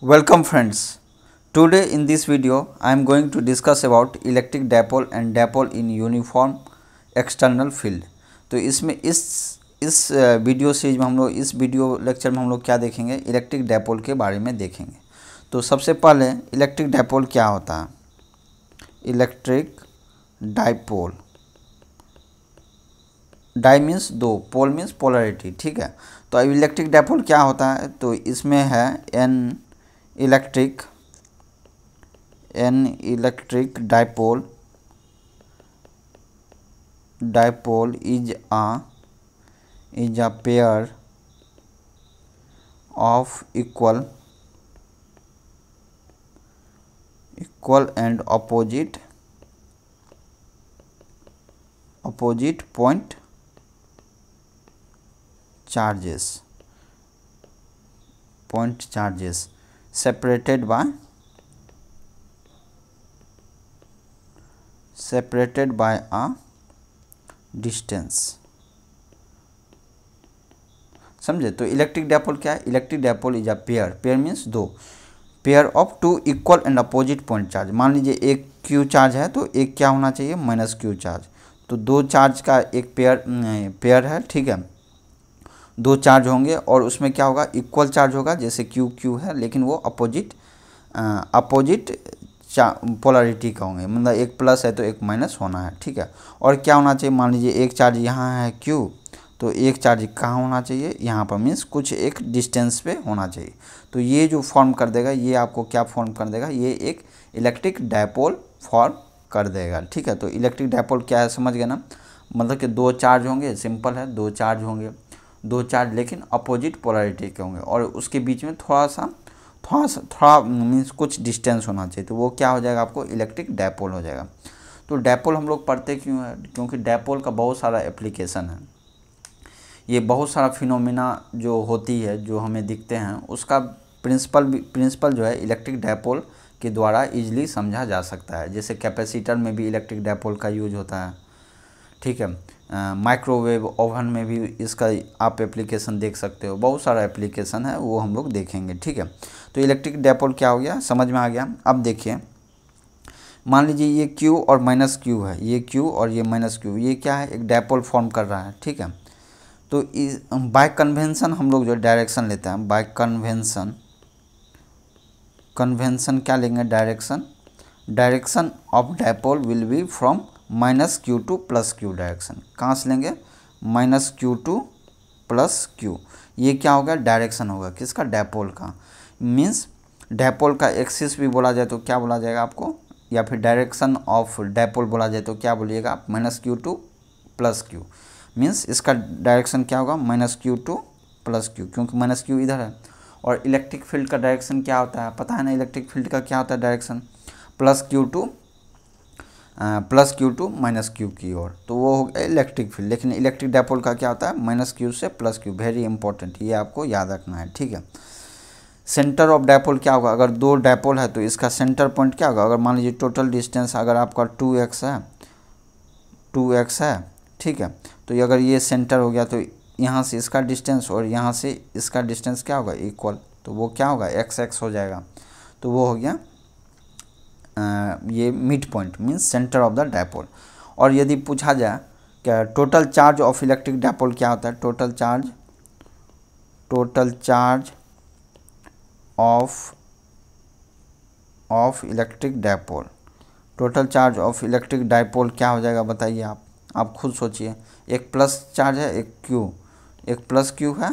Welcome friends. Today in this video I am going to discuss about electric dipole and dipole in uniform external field। तो इसमें इस video series में हम लोग इस video lecture में हम लोग क्या देखेंगे, इलेक्ट्रिक डायपोल के बारे में देखेंगे। तो सबसे पहले इलेक्ट्रिक डायपोल क्या होता है। इलेक्ट्रिक डायपोल, डाई मीन्स दो, पोल मीन्स पोलरिटी, ठीक है। तो अब इलेक्ट्रिक डायपोल क्या होता है, तो इसमें है an electric dipole is a pair of equal and opposite point charges separated by a distance। समझे। तो इलेक्ट्रिक डायपोल क्या है, electric dipole is a pair means दो, pair of two equal and opposite point charge. मान लीजिए एक Q charge है तो एक क्या होना चाहिए, माइनस क्यू चार्ज। तो दो चार्ज का एक पेयर है, ठीक है। दो चार्ज होंगे और उसमें क्या होगा, इक्वल चार्ज होगा, जैसे क्यू है, लेकिन वो अपोजिट पोलरिटी का होंगे, मतलब एक प्लस है तो एक माइनस होना है, ठीक है। और क्या होना चाहिए, मान लीजिए एक चार्ज यहाँ है क्यू, तो एक चार्ज कहाँ होना चाहिए, यहाँ पर, मीन्स कुछ एक डिस्टेंस पे होना चाहिए। तो ये जो फॉर्म कर देगा, ये आपको क्या फॉर्म कर देगा, ये एक इलेक्ट्रिक डायपोल फॉर्म कर देगा, ठीक है। तो इलेक्ट्रिक डायपोल क्या है, समझ गए ना। मतलब कि दो चार्ज होंगे, सिंपल है, दो चार्ज होंगे, दो चार्ज लेकिन अपोजिट पोलरिटी के होंगे, और उसके बीच में थोड़ा मीन्स कुछ डिस्टेंस होना चाहिए, तो वो क्या हो जाएगा, आपको इलेक्ट्रिक डायपोल हो जाएगा। तो डायपोल हम लोग पढ़ते क्यों है, क्योंकि डायपोल का बहुत सारा एप्लीकेशन है। ये बहुत सारा फिनोमिना जो होती है, जो हमें दिखते हैं, उसका प्रिंसिपल जो है इलेक्ट्रिक डायपोल के द्वारा इजीली समझा जा सकता है। जैसे कैपेसिटर में भी इलेक्ट्रिक डायपोल का यूज होता है, ठीक है। माइक्रोवेव ओवन में भी इसका आप एप्लीकेशन देख सकते हो, बहुत सारा एप्लीकेशन है, वो हम लोग देखेंगे, ठीक है। तो इलेक्ट्रिक डायपोल क्या हो गया, समझ में आ गया। अब देखिए, मान लीजिए ये Q और माइनस Q है, ये Q और ये माइनस Q, ये क्या है, एक डायपोल फॉर्म कर रहा है, ठीक है। तो इस बाय कन्वेंशन हम लोग जो डायरेक्शन लेते हैं, बाय कन्वेंशन क्या लेंगे, direction of dipole will be from minus Q to plus Q direction. कहाँ से लेंगे, minus Q to plus Q. ये क्या होगा, डायरेक्शन होगा किसका, डायपोल का। मीन्स डायपोल का एक्सिस भी बोला जाए तो क्या बोला जाएगा आपको, या फिर डायरेक्शन ऑफ डायपोल बोला जाए तो क्या बोलिएगा आप, minus Q to plus Q. Means इसका डायरेक्शन क्या होगा, minus Q to plus Q, क्योंकि माइनस क्यू इधर है। और इलेक्ट्रिक फील्ड का डायरेक्शन क्या होता है, पता है ना, इलेक्ट्रिक फील्ड का क्या होता है direction, plus q to minus q की ओर, तो वो हो गया इलेक्ट्रिक फील्ड। लेकिन इलेक्ट्रिक डायपोल का क्या होता है, माइनस क्यू से प्लस क्यू, वेरी इंपॉर्टेंट, ये आपको याद रखना है, ठीक है। सेंटर ऑफ डायपोल क्या होगा, अगर दो डायपोल है तो इसका सेंटर पॉइंट क्या होगा। अगर मान लीजिए टोटल डिस्टेंस अगर आपका 2x है, ठीक है। तो अगर ये सेंटर हो गया तो यहाँ से इसका डिस्टेंस और यहाँ से इसका डिस्टेंस क्या होगा, इक्वल, तो वो क्या होगा, x हो जाएगा। तो वो हो गया ये mid point, means centre of the dipole. और यदि पूछा जाए क्या total charge of electric dipole क्या होता है, total charge of electric dipole, total charge of electric dipole क्या हो जाएगा, बताइए आप खुद सोचिए। एक प्लस चार्ज है, एक प्लस क्यू है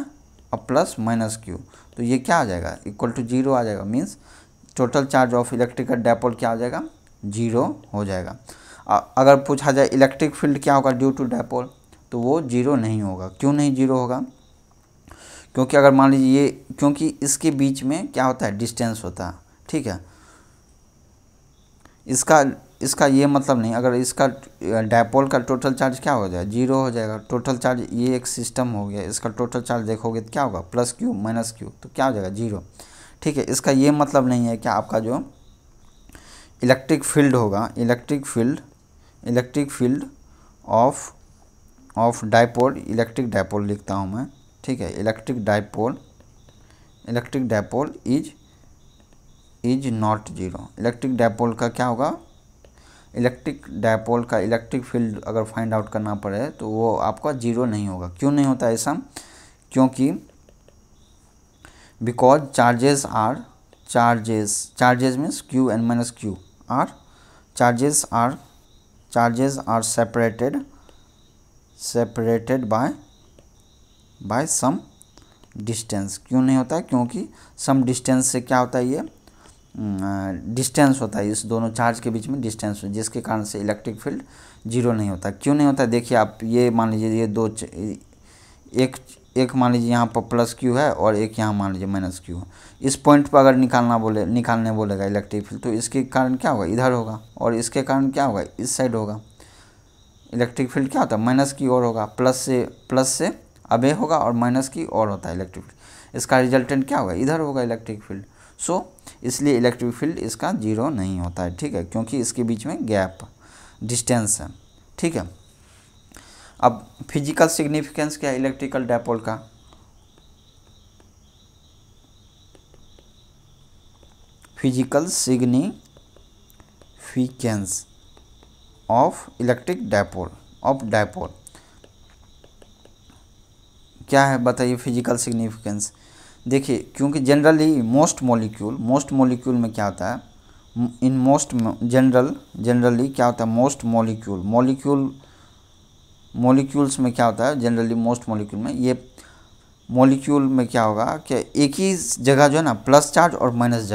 और प्लस माइनस क्यू, तो ये क्या आ जाएगा, इक्वल टू 0 आ जाएगा। Means total charge of electrical dipole क्या हो जाएगा, 0 हो जाएगा। अगर पूछा जाए इलेक्ट्रिक फील्ड क्या होगा ड्यू टू डायपोल, तो वो 0 नहीं होगा। क्यों नहीं 0 होगा, क्योंकि अगर मान लीजिए क्योंकि इसके बीच में क्या होता है, डिस्टेंस होता है, ठीक है। इसका ये मतलब नहीं, अगर इसका डायपोल का टोटल चार्ज क्या हो जाएगा, 0 हो जाएगा। टोटल चार्ज ये एक सिस्टम हो गया, इसका टोटल चार्ज देखोगे तो क्या होगा, प्लस क्यू माइनस क्यू, तो क्या हो जाएगा, 0, ठीक है। इसका ये मतलब नहीं है कि आपका जो इलेक्ट्रिक फील्ड होगा, electric field of dipole, electric dipole लिखता हूँ मैं, ठीक है। Electric dipole is is not zero. Electric dipole का क्या होगा, इलेक्ट्रिक डायपोल का इलेक्ट्रिक फील्ड अगर फाइंड आउट करना पड़े तो वो आपका जीरो नहीं होगा। क्यों नहीं होता ऐसा, क्योंकि because charges means q and minus q are charges are separated by some distance. क्यों नहीं होता है, क्योंकि सम डिस्टेंस से क्या होता है, ये डिस्टेंस होता है, इस दोनों चार्ज के बीच में डिस्टेंस हो, जिसके कारण से इलेक्ट्रिक फील्ड जीरो नहीं होता। क्यों नहीं होता, देखिए आप ये मान लीजिए ये दो एक मान लीजिए यहाँ पर प्लस क्यू है और एक यहाँ मान लीजिए माइनस क्यू है। इस पॉइंट पर अगर निकालने बोलेगा इलेक्ट्रिक फील्ड, तो इसके कारण क्या होगा, इधर होगा, और इसके कारण क्या होगा, इस साइड होगा। इलेक्ट्रिक फील्ड क्या होता है, माइनस की ओर होगा, प्लस से अबे होगा, और माइनस की ओर होता है इलेक्ट्रिक फील्ड। इसका रिजल्टेंट क्या होगा, इधर होगा इलेक्ट्रिक फील्ड। सो इसलिए इलेक्ट्रिक फील्ड इसका जीरो नहीं होता है, ठीक है, क्योंकि इसके बीच में गैप डिस्टेंस है, ठीक है। अब फिजिकल सिग्निफिकेंस क्या है इलेक्ट्रिकल डायपोल का, physical significance of electric dipole क्या है बताइए फिजिकल सिग्निफिकेंस। देखिए, क्योंकि जनरली मोस्ट मॉलिक्यूल में क्या होता है, इन मोस्ट जनरली क्या होता है, मोस्ट मॉलिक्यूल्स में क्या होता है, जनरली मोस्ट मॉलिक्यूल में, ये मॉलिक्यूल में क्या होगा कि एक ही जगह जो है ना प्लस चार्ज और माइनस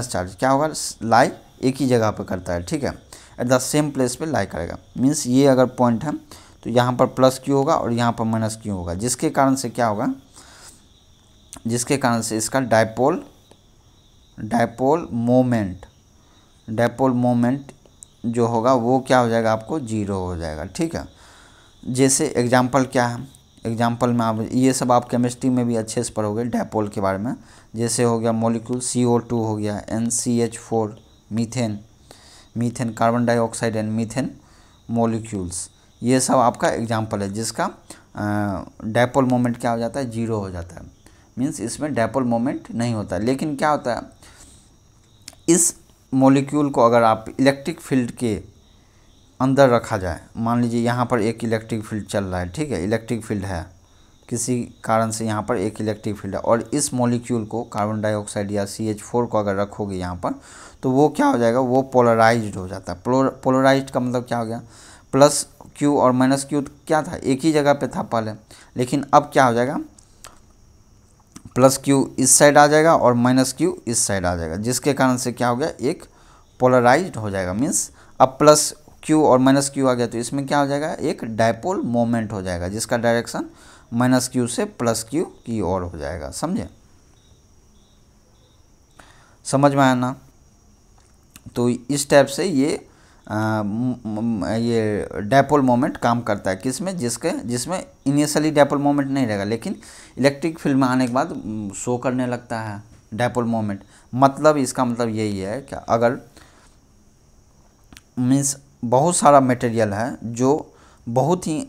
चार्ज क्या होगा, लाई एक ही जगह पे करता है, ठीक है, एट द सेम प्लेस पे लाई करेगा। मीन्स ये अगर पॉइंट है तो यहाँ पर प्लस क्यू होगा और यहाँ पर माइनस क्यू होगा, जिसके कारण से क्या होगा, जिसके कारण से इसका डायपोल मोमेंट जो होगा वो क्या हो जाएगा, आपको जीरो हो जाएगा, ठीक है। जैसे एग्जांपल क्या है, एग्जांपल में आप ये सब आप केमिस्ट्री में भी अच्छे से पढ़ोगे डायपोल के बारे में। जैसे हो गया मॉलिक्यूल CO2 हो गया, NCH4 methane carbon dioxide and methane molecules, ये सब आपका एग्जांपल है जिसका डायपोल मोमेंट क्या हो जाता है, जीरो हो जाता है। मीन्स इसमें डायपोल मोमेंट नहीं होता। लेकिन क्या होता है, इस मॉलिक्यूल को अगर आप इलेक्ट्रिक फील्ड के अंदर रखा जाए, मान लीजिए यहाँ पर एक इलेक्ट्रिक फील्ड चल रहा है, ठीक है, इलेक्ट्रिक फील्ड है, किसी कारण से यहाँ पर एक इलेक्ट्रिक फील्ड है, और इस मॉलिक्यूल को कार्बन डाइऑक्साइड या CH4 को अगर रखोगे यहाँ पर, तो वो क्या हो जाएगा, वो पोलराइज्ड हो जाता है। पोलराइज्ड का मतलब क्या हो गया, प्लस क्यू और माइनस क्यू क्या था, एक ही जगह पे था पहले, लेकिन अब क्या हो जाएगा, प्लस क्यू इस साइड आ जाएगा और माइनस क्यू इस साइड आ जाएगा, जिसके कारण से क्या हो गया, एक पोलराइज्ड हो जाएगा। मीन्स अब प्लस क्यू और माइनस क्यू आ गया तो इसमें क्या हो जाएगा, एक डायपोल मोमेंट हो जाएगा, जिसका डायरेक्शन माइनस क्यू से प्लस क्यू की ओर हो जाएगा। समझे, समझ में आया ना। तो इस टाइप से ये डायपोल मोमेंट काम करता है, किसमें, जिसमें इनिशियली डायपोल मोमेंट नहीं रहेगा, लेकिन इलेक्ट्रिक फील्ड में आने के बाद शो करने लगता है डायपोल मोमेंट। मतलब इसका मतलब यही है कि अगर मीन्स बहुत सारा मटेरियल है जो बहुत ही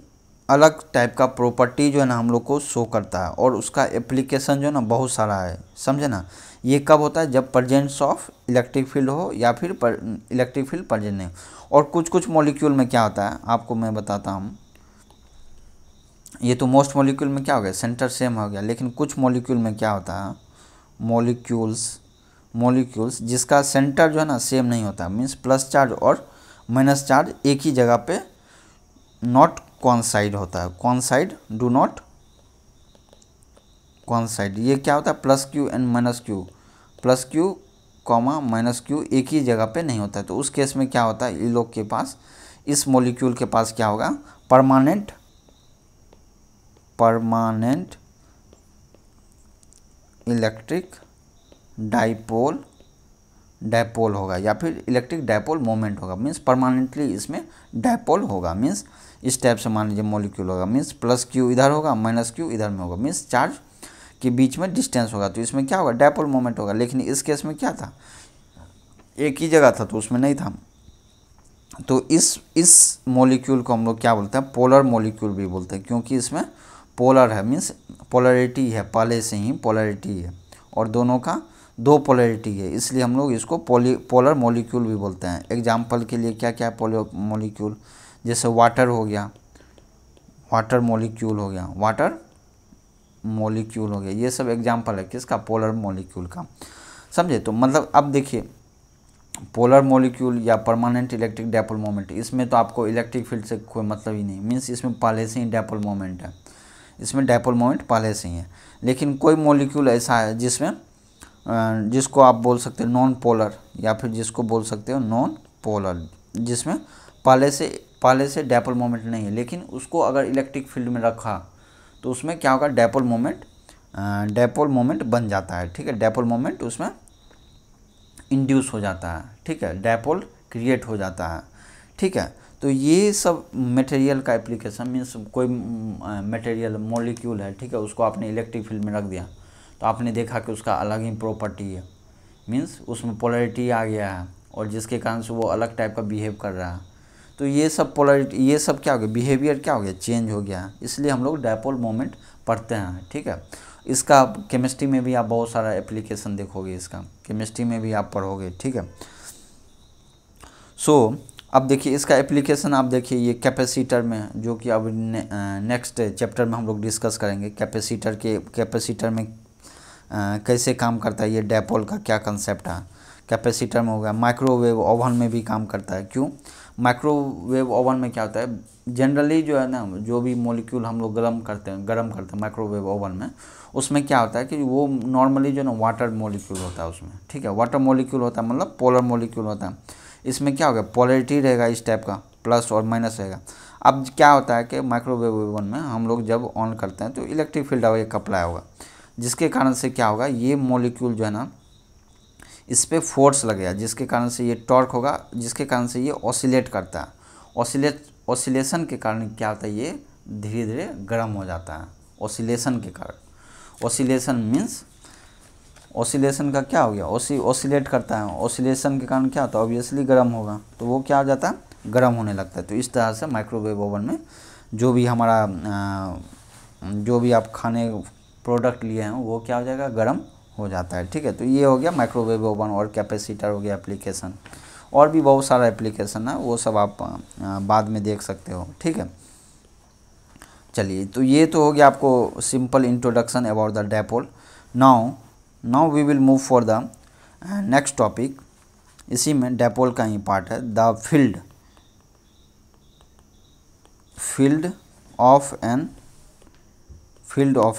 अलग टाइप का प्रॉपर्टी जो है ना हम लोग को शो करता है, और उसका एप्लीकेशन जो है ना बहुत सारा है, समझे ना। ये कब होता है, जब प्रेजेंस ऑफ इलेक्ट्रिक फील्ड हो या फिर इलेक्ट्रिक फील्ड प्रेजेंट नहीं। और कुछ मॉलिक्यूल में क्या होता है आपको मैं बताता हूँ। ये तो मोस्ट मॉलिक्यूल में क्या हो गया, सेंटर सेम हो गया, लेकिन कुछ मॉलिक्यूल में क्या होता है, मॉलिक्यूल्स जिसका सेंटर जो है ना सेम नहीं होता, मीन्स प्लस चार्ज और माइनस चार्ज एक ही जगह पे नॉट कॉन्साइड होता है, डू नॉट कॉन्साइड। ये क्या होता है, plus Q and minus Q comma minus Q एक ही जगह पे नहीं होता है। तो उस केस में क्या होता है, ये लोग के पास, इस मॉलिक्यूल के पास क्या होगा, परमानेंट इलेक्ट्रिक डायपोल होगा, या फिर इलेक्ट्रिक डायपोल मोमेंट होगा। मीन्स परमानेंटली इसमें डायपोल होगा। मीन्स इस टाइप से मान लीजिए मॉलिक्यूल होगा, मीन्स प्लस क्यू इधर होगा, माइनस क्यू इधर में होगा, मीन्स चार्ज के बीच में डिस्टेंस होगा, तो इसमें क्या होगा, डायपोल मोमेंट होगा। लेकिन इस केस में क्या था, एक ही जगह था तो उसमें नहीं था। तो इस मॉलिक्यूल को हम लोग क्या बोलते हैं, पोलर मॉलिक्यूल भी बोलते हैं, क्योंकि इसमें पोलर है, मीन्स पोलरिटी है, पहले से ही पोलरिटी है, और दोनों का दो पोलैरिटी है, इसलिए हम लोग इसको पोलर मॉलिक्यूल भी बोलते हैं। एग्जाम्पल के लिए क्या क्या है पोलर मॉलिक्यूल, जैसे वाटर हो गया, वाटर मॉलिक्यूल हो गया, वाटर मॉलिक्यूल हो गया, ये सब एग्जाम्पल है किसका, पोलर मॉलिक्यूल का, समझे। तो मतलब अब देखिए पोलर मॉलिक्यूल या परमानेंट इलेक्ट्रिक डायपोल मोमेंट, इसमें तो आपको इलेक्ट्रिक फील्ड से कोई मतलब ही नहीं, मीन्स इसमें पहले से ही डायपोल मोमेंट है, इसमें डायपोल मोमेंट पहले से ही है। लेकिन कोई मॉलिक्यूल ऐसा है जिसमें जिसको आप बोल सकते हो नॉन पोलर, या फिर जिसको बोल सकते हो नॉन पोलर, जिसमें पहले से डायपोल मोमेंट नहीं है, लेकिन उसको अगर इलेक्ट्रिक फील्ड में रखा तो उसमें क्या होगा, डायपोल मोमेंट बन जाता है, ठीक है। डायपोल मोमेंट उसमें इंड्यूस हो जाता है, ठीक है, डायपोल क्रिएट हो जाता है, ठीक है। तो ये सब मटेरियल का एप्लीकेशन, मीन्स कोई मटेरियल मॉलिक्यूल है, ठीक है, उसको आपने इलेक्ट्रिक फील्ड में रख दिया तो आपने देखा कि उसका अलग ही प्रॉपर्टी है, मीन्स उसमें पोलैरिटी आ गया है, और जिसके कारण से वो अलग टाइप का बिहेव कर रहा है। तो ये सब पोलैरिटी, ये सब क्या हो गया, बिहेवियर क्या हो गया, चेंज हो गया, इसलिए हम लोग डायपोल मोमेंट पढ़ते हैं, ठीक है। इसका केमिस्ट्री में भी आप बहुत सारा एप्लीकेशन देखोगे, इसका केमिस्ट्री में भी आप पढ़ोगे, ठीक है। सो अब देखिए इसका एप्लीकेशन, आप देखिए ये कैपेसिटर में, जो कि अब नेक्स्ट चैप्टर में हम लोग डिस्कस करेंगे, कैपेसिटर में कैसे काम करता है, ये डायपोल का क्या कंसेप्ट है। कैपेसिटर में हो गया, माइक्रोवेव ओवन में भी काम करता है। क्यों, माइक्रोवेव ओवन में क्या होता है, जनरली जो है ना, जो भी मॉलिक्यूल हम लोग गरम करते हैं माइक्रोवेव ओवन में, उसमें क्या होता है कि वो नॉर्मली जो है ना वाटर मॉलिक्यूल होता है उसमें, ठीक है, वाटर मॉलिक्यूल होता है, मतलब पोलर मॉलिक्यूल होता है। इसमें क्या होगा, पोलैरिटी रहेगा इस टाइप का, प्लस और माइनस रहेगा। अब क्या होता है कि माइक्रोवेव ओवन में हम लोग जब ऑन करते हैं तो इलेक्ट्रिक फील्ड एक अप्लाई होगा, जिसके कारण से क्या होगा, ये मॉलिक्यूल जो है ना इस पर फोर्स लगेगा, जिसके कारण से ये टॉर्क होगा, जिसके कारण से ये ऑसिलेट करता है। ऑसिलेशन के कारण क्या होता है, ये धीरे धीरे गर्म हो जाता है ऑसिलेशन के कारण। ऑसिलेशन मीन्स ऑसिलेशन का क्या हो गया, ऑसिलेट करता है, ऑसिलेशन के कारण क्या होता है, ऑब्वियसली गर्म होगा, तो वो क्या हो जाता है, गर्म होने लगता है। तो इस तरह से माइक्रोवेव ओवन में जो भी हमारा जो भी आप खाने प्रोडक्ट लिए हैं वो क्या हो जाएगा, गर्म हो जाता है, ठीक है। तो ये हो गया माइक्रोवेव ओवन और कैपेसिटर हो गया एप्लीकेशन। और भी बहुत सारा एप्लीकेशन है, वो सब आप बाद में देख सकते हो, ठीक है। चलिए, तो ये तो हो गया आपको simple introduction about the dipole. Now we will move for the next topic. इसी में डायपोल का ही पार्ट है, the field of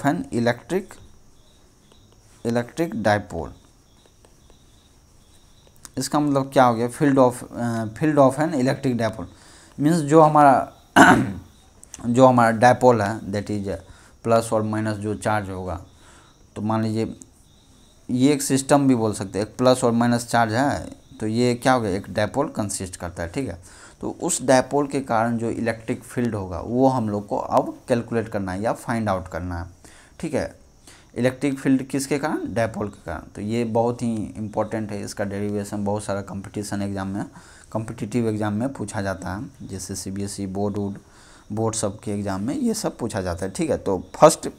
an electric dipole. इसका मतलब क्या हो गया, field of an electric dipole means जो हमारा डायपोल है, दैट इज प्लस और माइनस जो चार्ज होगा। तो मान लीजिए ये एक सिस्टम भी बोल सकते हैं, एक प्लस और माइनस चार्ज है, तो ये क्या हो गया, एक डायपोल कंसिस्ट करता है, ठीक है। तो उस डायपोल के कारण जो इलेक्ट्रिक फील्ड होगा वो हम लोग को अब कैलकुलेट करना है या फाइंड आउट करना है, ठीक है। इलेक्ट्रिक फील्ड किसके कारण, डायपोल के कारण। तो ये बहुत ही इंपॉर्टेंट है, इसका डेरिवेशन बहुत सारा कॉम्पिटिटिव एग्जाम में पूछा जाता है, जैसे CBSE बोर्ड सब के एग्ज़ाम में ये सब पूछा जाता है, ठीक है। तो फर्स्ट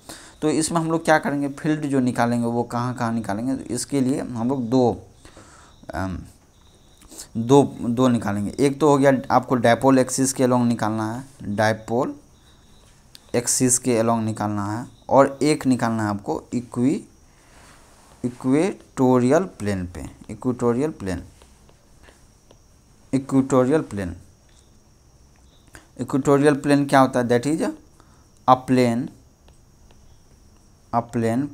तो इसमें हम लोग क्या करेंगे, फील्ड जो निकालेंगे वो कहाँ निकालेंगे, तो इसके लिए हम लोग दो निकालेंगे। एक तो हो गया आपको डायपोल एक्सिस के अलोंग निकालना है, डायपोल एक्सिस के अलोंग निकालना है, और एक निकालना है आपको इक्वेटोरियल प्लेन पे, इक्वेटोरियल प्लेन क्या होता है, that is a plane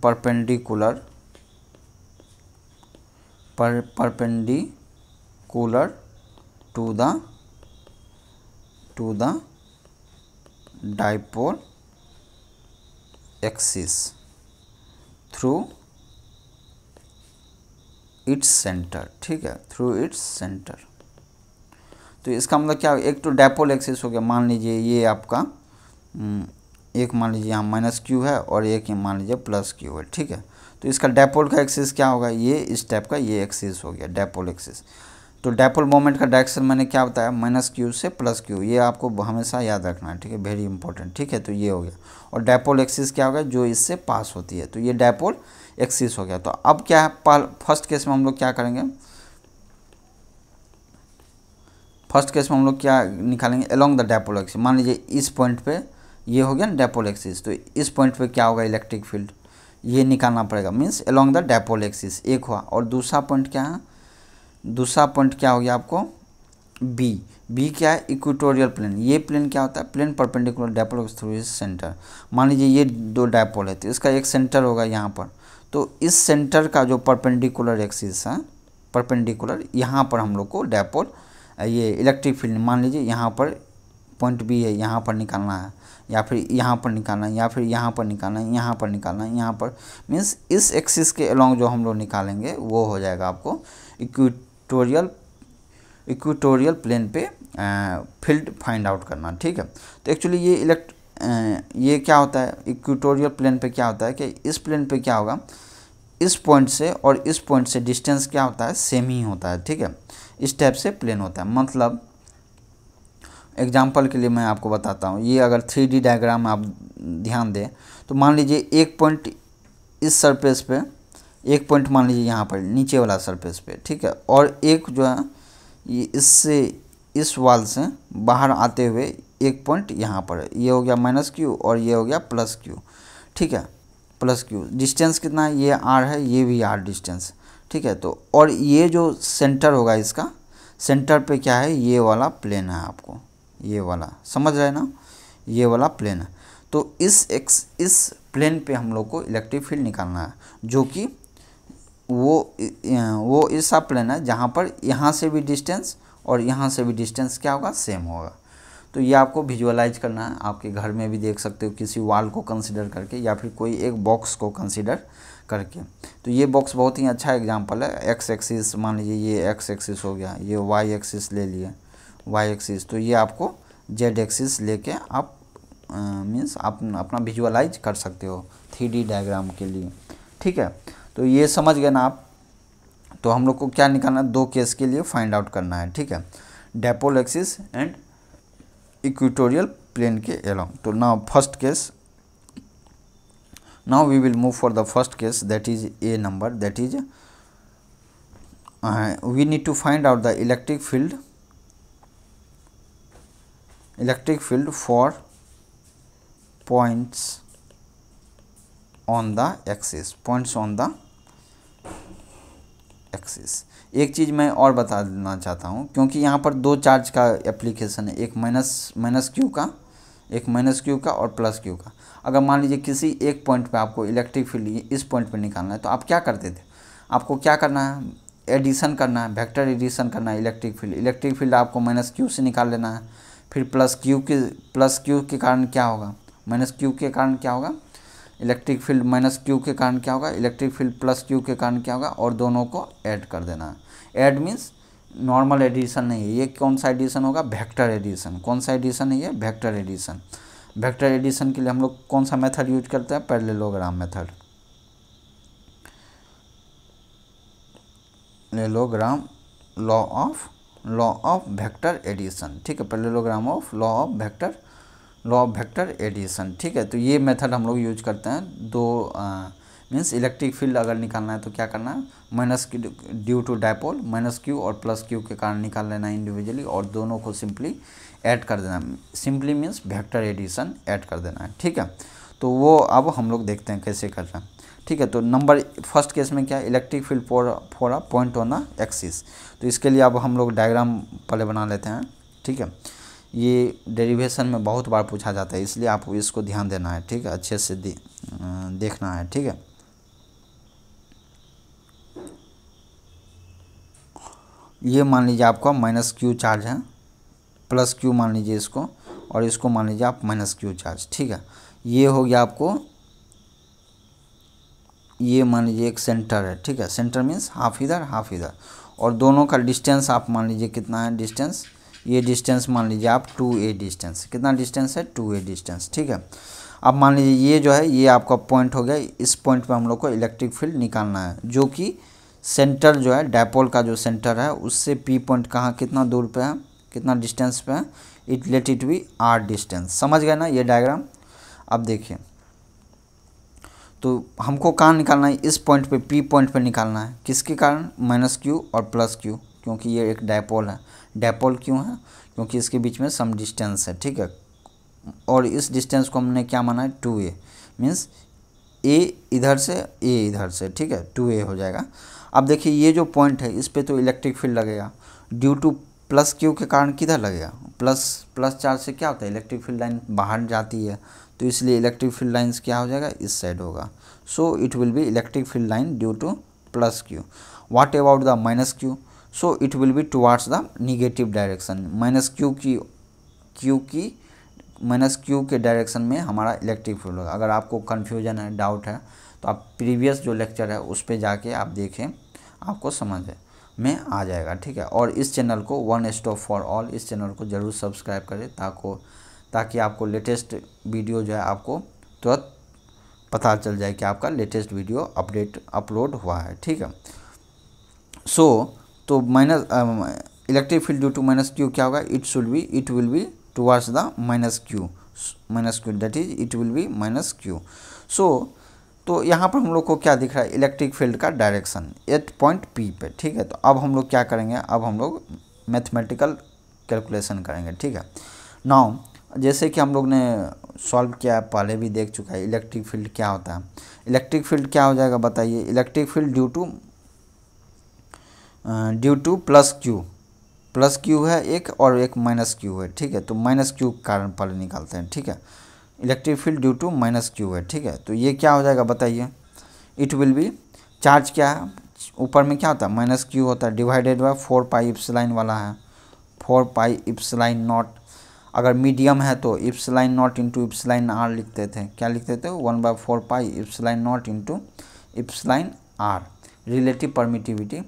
perpendicular to the dipole axis through its center, ठीक है, through its center। तो इसका मतलब क्या, एक तो डायपोल एक्सिस हो गया, मान लीजिए ये आपका एक मान लीजिए यहाँ -q है और एक मान लीजिए +q है, ठीक है। तो इसका डायपोल का एक्सिस क्या होगा, ये इस टाइप का ये एक्सिस हो गया डायपोल एक्सिस। तो डायपोल मोमेंट का डायरेक्शन मैंने क्या बताया, -q से +q, ये आपको हमेशा याद रखना है, ठीक है, वेरी इंपॉर्टेंट, ठीक है। तो ये हो गया, और डायपोल एक्सिस क्या होगा, जो इससे पास होती है। तो ये डायपोल एक्सिस हो गया। तो अब क्या है, फर्स्ट केस में हम लोग क्या करेंगे, फर्स्ट केस में हम लोग क्या निकालेंगे, अलोंग द डायपोल एक्सिस। मान लीजिए इस पॉइंट पे ये हो गया ना डायपोल एक्सिस, तो इस पॉइंट पे क्या होगा, इलेक्ट्रिक फील्ड ये निकालना पड़ेगा, means along the dipole axis एक हुआ। और दूसरा पॉइंट क्या है, दूसरा पॉइंट क्या हो गया आपको, बी क्या है, इक्वेटोरियल प्लेन। ये प्लेन क्या होता है, प्लेन परपेंडिकुलर डायपोल थ्रू इस सेंटर। मान लीजिए ये दो डायपोल है तो इसका एक सेंटर होगा यहाँ पर, तो इस सेंटर का जो परपेंडिकुलर एक्सिस है, परपेंडिकुलर यहाँ पर हम लोग को डायपोल ये इलेक्ट्रिक फील्ड, मान लीजिए यहाँ पर पॉइंट बी है, यहाँ पर निकालना है, या फिर यहाँ पर निकालना है, या फिर यहाँ पर निकालना है, यहाँ पर निकालना है, यहाँ पर, मीन्स इस एक्सिस के अलोंग जो हम लोग निकालेंगे वो हो जाएगा आपको इक्वेटोरियल प्लेन पे फील्ड फाइंड आउट करना। ठीक है, तो एक्चुअली ये क्या होता है, इक्वेटोरियल प्लेन पे क्या होता है कि इस प्लेन पे क्या होगा, इस पॉइंट से और इस पॉइंट से डिस्टेंस क्या होता है, सेम ही होता है। ठीक है, इस टाइप से प्लेन होता है। मतलब एग्जांपल के लिए मैं आपको बताता हूँ, ये अगर 3D डायग्राम आप ध्यान दें तो मान लीजिए एक पॉइंट इस सरफेस पे, एक पॉइंट मान लीजिए यहाँ पर नीचे वाला सरफेस पे, ठीक है, और एक जो है ये इससे इस वाल से बाहर आते हुए एक पॉइंट यहाँ पर है, ये हो गया -q और ये हो गया +q। ठीक है, +q डिस्टेंस कितना है, ये r है, ये भी r डिस्टेंस। ठीक है, तो और ये जो सेंटर होगा, इसका सेंटर पे क्या है, ये वाला प्लेन है, आपको ये वाला समझ रहे हैं ना, ये वाला प्लेन है। तो इस प्लेन पे हम लोग को इलेक्ट्रिक फील्ड निकालना है, जो कि वो ऐसा प्लेन है जहाँ पर यहाँ से भी डिस्टेंस और यहाँ से भी डिस्टेंस क्या होगा, सेम होगा। तो ये आपको विजुअलाइज करना है, आपके घर में भी देख सकते हो, किसी वॉल को कंसीडर करके या फिर कोई एक बॉक्स को कंसीडर करके। तो ये बॉक्स बहुत ही अच्छा एग्जांपल है। एक्स एक्सिस मान लीजिए, ये एक्स एक्सिस हो गया, ये वाई एक्सिस ले लिए, वाई एक्सिस, तो ये आपको जेड एक्सिस लेके आप मीन्स आप अपना विजुअलाइज कर सकते हो 3D डायग्राम के लिए। ठीक है, तो ये समझ गए ना आप। तो हम लोग को क्या निकालना है, दो केस के लिए फाइंड आउट करना है। ठीक है, dipole axis and equatorial plane के अलोंग। तो now first case, now we will move for the first case, that is a number, that is we need to find out the electric field for points on the axis, points on the axis। एक चीज़ मैं और बता देना चाहता हूँ, क्योंकि यहाँ पर दो चार्ज का एप्लीकेशन है, एक माइनस क्यू का, एक -q का और +q का। अगर मान लीजिए किसी एक पॉइंट पे आपको इलेक्ट्रिक फील्ड इस पॉइंट पे निकालना है, तो आप क्या करते थे, आपको क्या करना है, एडिशन करना है, वेक्टर एडिशन करना है। इलेक्ट्रिक फील्ड आपको -q से निकाल लेना है, फिर +q के कारण क्या होगा, -q के कारण क्या होगा, इलेक्ट्रिक फील्ड -q के कारण क्या होगा, इलेक्ट्रिक फील्ड +q के कारण क्या होगा, और दोनों को ऐड कर देना है। ऐड मीन्स नॉर्मल एडिशन नहीं है, ये कौन सा एडिशन होगा, वेक्टर एडिशन। कौन सा एडिशन है ये, वेक्टर एडिशन। वेक्टर एडिशन के लिए हम लोग कौन सा मेथड यूज करते हैं, parallelogram method, parallelogram law of vector addition. ठीक है, parallelogram of law of vector addition. ठीक है, तो ये मेथड हम लोग यूज करते हैं। दो मीन्स इलेक्ट्रिक फील्ड अगर निकालना है तो क्या करना है, ड्यू टू डायपोल -q और +q के कारण निकाल लेना है इंडिविजुअली, और दोनों को सिंपली ऐड कर देना। Simply means vector addition add कर देना है। ठीक है, तो वो अब हम लोग देखते हैं कैसे करना है। ठीक है, तो नंबर फर्स्ट केस में क्या है, electric field for a point on the axis. तो इसके लिए अब हम लोग डायग्राम पहले बना लेते हैं। ठीक है, ये डेरिवेशन में बहुत बार पूछा जाता है, इसलिए आपको इसको ध्यान देना है। ठीक है, अच्छे से देखना है। ठीक है, ये मान लीजिए आपका -q चार्ज है, +q मान लीजिए इसको, और इसको मान लीजिए आप -q चार्ज। ठीक है, ये हो गया आपको, ये मान लीजिए एक सेंटर है। ठीक है, सेंटर मीन्स हाफ इधर हाफ इधर, और दोनों का डिस्टेंस आप मान लीजिए कितना है, डिस्टेंस, ये डिस्टेंस मान लीजिए आप 2a डिस्टेंस। कितना डिस्टेंस है, 2a डिस्टेंस। ठीक है, अब मान लीजिए ये जो है ये आपका पॉइंट हो गया, इस पॉइंट पे हम लोग को इलेक्ट्रिक फील्ड निकालना है, जो कि सेंटर जो है डायपोल का जो सेंटर है उससे p पॉइंट कहाँ कितना दूर पे है, कितना डिस्टेंस पे है, it let it B r distance. समझ गए ना ये डायग्राम। अब देखिए, तो हमको कहाँ निकालना है, इस पॉइंट पे पी पॉइंट पे निकालना है। किसके कारण, माइनस क्यू और प्लस क्यू, क्योंकि ये एक डायपोल है। डायपोल क्यों है, क्योंकि इसके बीच में सम डिस्टेंस है, ठीक है। और इस डिस्टेंस को हमने क्या माना है, 2a, मीन्स a इधर से a इधर से, ठीक है, 2a हो जाएगा। अब देखिए ये जो पॉइंट है इस पे तो इलेक्ट्रिक फील्ड लगेगा, ड्यू टू प्लस क्यू के कारण किधर लगेगा, प्लस चार्ज से क्या होता है, इलेक्ट्रिक फील्ड लाइन बाहर जाती है, तो इसलिए इलेक्ट्रिक फील्ड लाइन्स क्या हो जाएगा, इस साइड होगा। सो it will B electric field line due to plus Q. What about the minus Q, so it will be towards the negative direction. Minus Q के डायरेक्शन में हमारा इलेक्ट्रिक फील्ड होगा। अगर आपको कन्फ्यूजन है, डाउट है, तो आप प्रीवियस जो लेक्चर है उस पर जाके आप देखें, आपको समझ में आ जाएगा, ठीक है। और इस चैनल को वन स्टॉप फॉर ऑल, इस चैनल को ज़रूर सब्सक्राइब करें ताकि आपको लेटेस्ट वीडियो जो है आपको तुरंत पता चल जाए कि आपका लेटेस्ट वीडियो अपलोड हुआ है, ठीक है। तो minus electric field due to minus Q क्या होगा, it will be towards the minus q, that is it will be minus q. तो यहाँ पर हम लोग को क्या दिख रहा है, इलेक्ट्रिक फील्ड का डायरेक्शन एट पॉइंट पी पे, ठीक है। तो अब हम लोग क्या करेंगे, अब हम लोग मैथमेटिकल कैलकुलेशन करेंगे, ठीक है। नाउ जैसे कि हम लोग ने सॉल्व किया है, पहले भी देख चुका है, इलेक्ट्रिक फील्ड क्या होता है। इलेक्ट्रिक फील्ड क्या हो जाएगा बताइए, electric field due to plus Q है एक और एक माइनस क्यू है, ठीक है। तो माइनस क्यू के कारण पहले निकालते हैं, ठीक है। Electric field due to minus q है, ठीक है। तो ये क्या हो जाएगा बताइए, इट विल बी, चार्ज क्या है, ऊपर में क्या होता है, माइनस क्यू होता है, डिवाइडेड बाय 4 पाई इप्सिलॉन वाला है, 4 पाई इप्सिलॉन नॉट। अगर मीडियम है तो epsilon naught into epsilon R लिखते थे, क्या लिखते थे, 1/4 pi epsilon naught into epsilon R. Relative permittivity,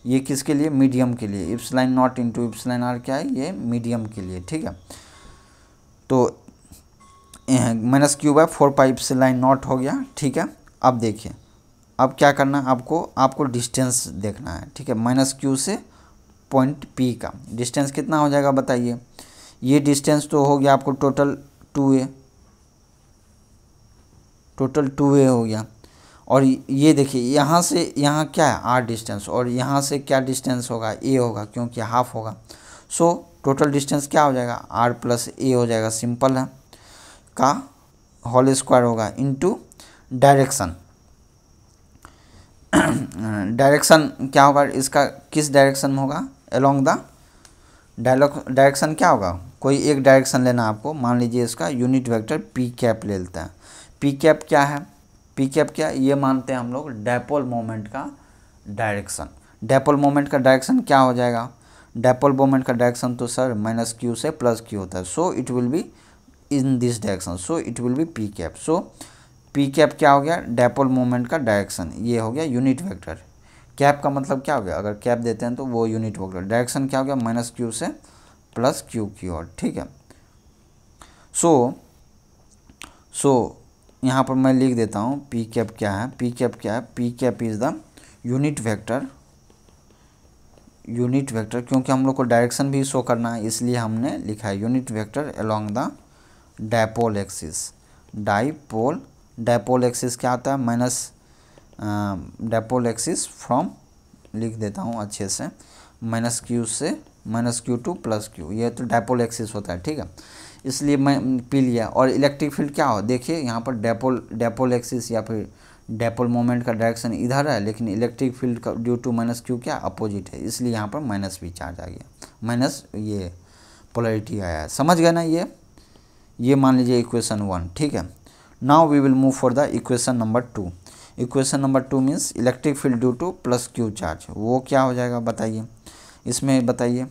ये किसके लिए, मीडियम के लिए, epsilon naught into epsilon R क्या है, ये मीडियम के लिए, ठीक है। तो minus Q by 4 pi epsilon naught हो गया, ठीक है। अब देखिए, अब क्या करना है आपको डिस्टेंस देखना है, ठीक है। माइनस क्यू से पॉइंट पी का डिस्टेंस कितना हो जाएगा बताइए, ये डिस्टेंस तो हो गया आपको टोटल 2a हो गया। और ये देखिए यहाँ से यहाँ क्या है, r डिस्टेंस, और यहाँ से क्या डिस्टेंस होगा, a होगा, क्योंकि हाफ होगा। सो टोटल डिस्टेंस क्या हो जाएगा, r प्लस a हो जाएगा, सिंपल है, का होल स्क्वायर होगा इनटू डायरेक्शन। डायरेक्शन क्या होगा इसका, किस डायरेक्शन में होगा, अलोंग द डायरेक्शन क्या होगा, कोई एक डायरेक्शन लेना आपको, मान लीजिए इसका यूनिट वेक्टर पी कैप ले लेते हैं। पी कैप क्या है, पी कैप क्या, ये मानते हैं हम लोग डायपोल मोमेंट का डायरेक्शन। डायपोल मोमेंट का डायरेक्शन क्या हो जाएगा, डायपोल मोमेंट का डायरेक्शन तो सर माइनस क्यू से प्लस क्यू होता है। So it will be in this direction, so it will B P cap. So P cap क्या हो गया, डायपोल मोमेंट का डायरेक्शन, ये हो गया यूनिट वेक्टर। कैप का मतलब क्या हो गया, अगर कैप देते हैं तो वो यूनिट वेक्टर। डायरेक्शन क्या हो गया, माइनस क्यू से प्लस क्यू की ओर, ठीक है। सो यहाँ पर मैं लिख देता हूँ पी कैप क्या है, P cap is the unit vector, क्योंकि हम लोग को डायरेक्शन भी शो करना है, इसलिए हमने लिखा है unit vector along the dipole axis. Dipole axis क्या होता है, माइनस डायपोल एक्सिस फ्रॉम, लिख देता हूँ अच्छे से, minus Q to plus Q, ये तो डायपोल एक्सिस होता है, ठीक है। इसलिए मैं पी लिया। और इलेक्ट्रिक फील्ड क्या हो, देखिए यहाँ पर डायपोल एक्सिस या फिर डायपोल मोमेंट का डायरेक्शन इधर है, लेकिन इलेक्ट्रिक फील्ड का ड्यू टू माइनस क्यू क्या अपोजिट है, इसलिए यहाँ पर माइनस भी चार्ज आ गया, माइनस ये पोलैरिटी आया है। समझ गए ना, ये मान लीजिए इक्वेशन 1, ठीक है। Now we will move for the equation number 2। Equation number 2 means electric field due to plus Q charge, वो क्या हो जाएगा बताइए, इसमें बताइए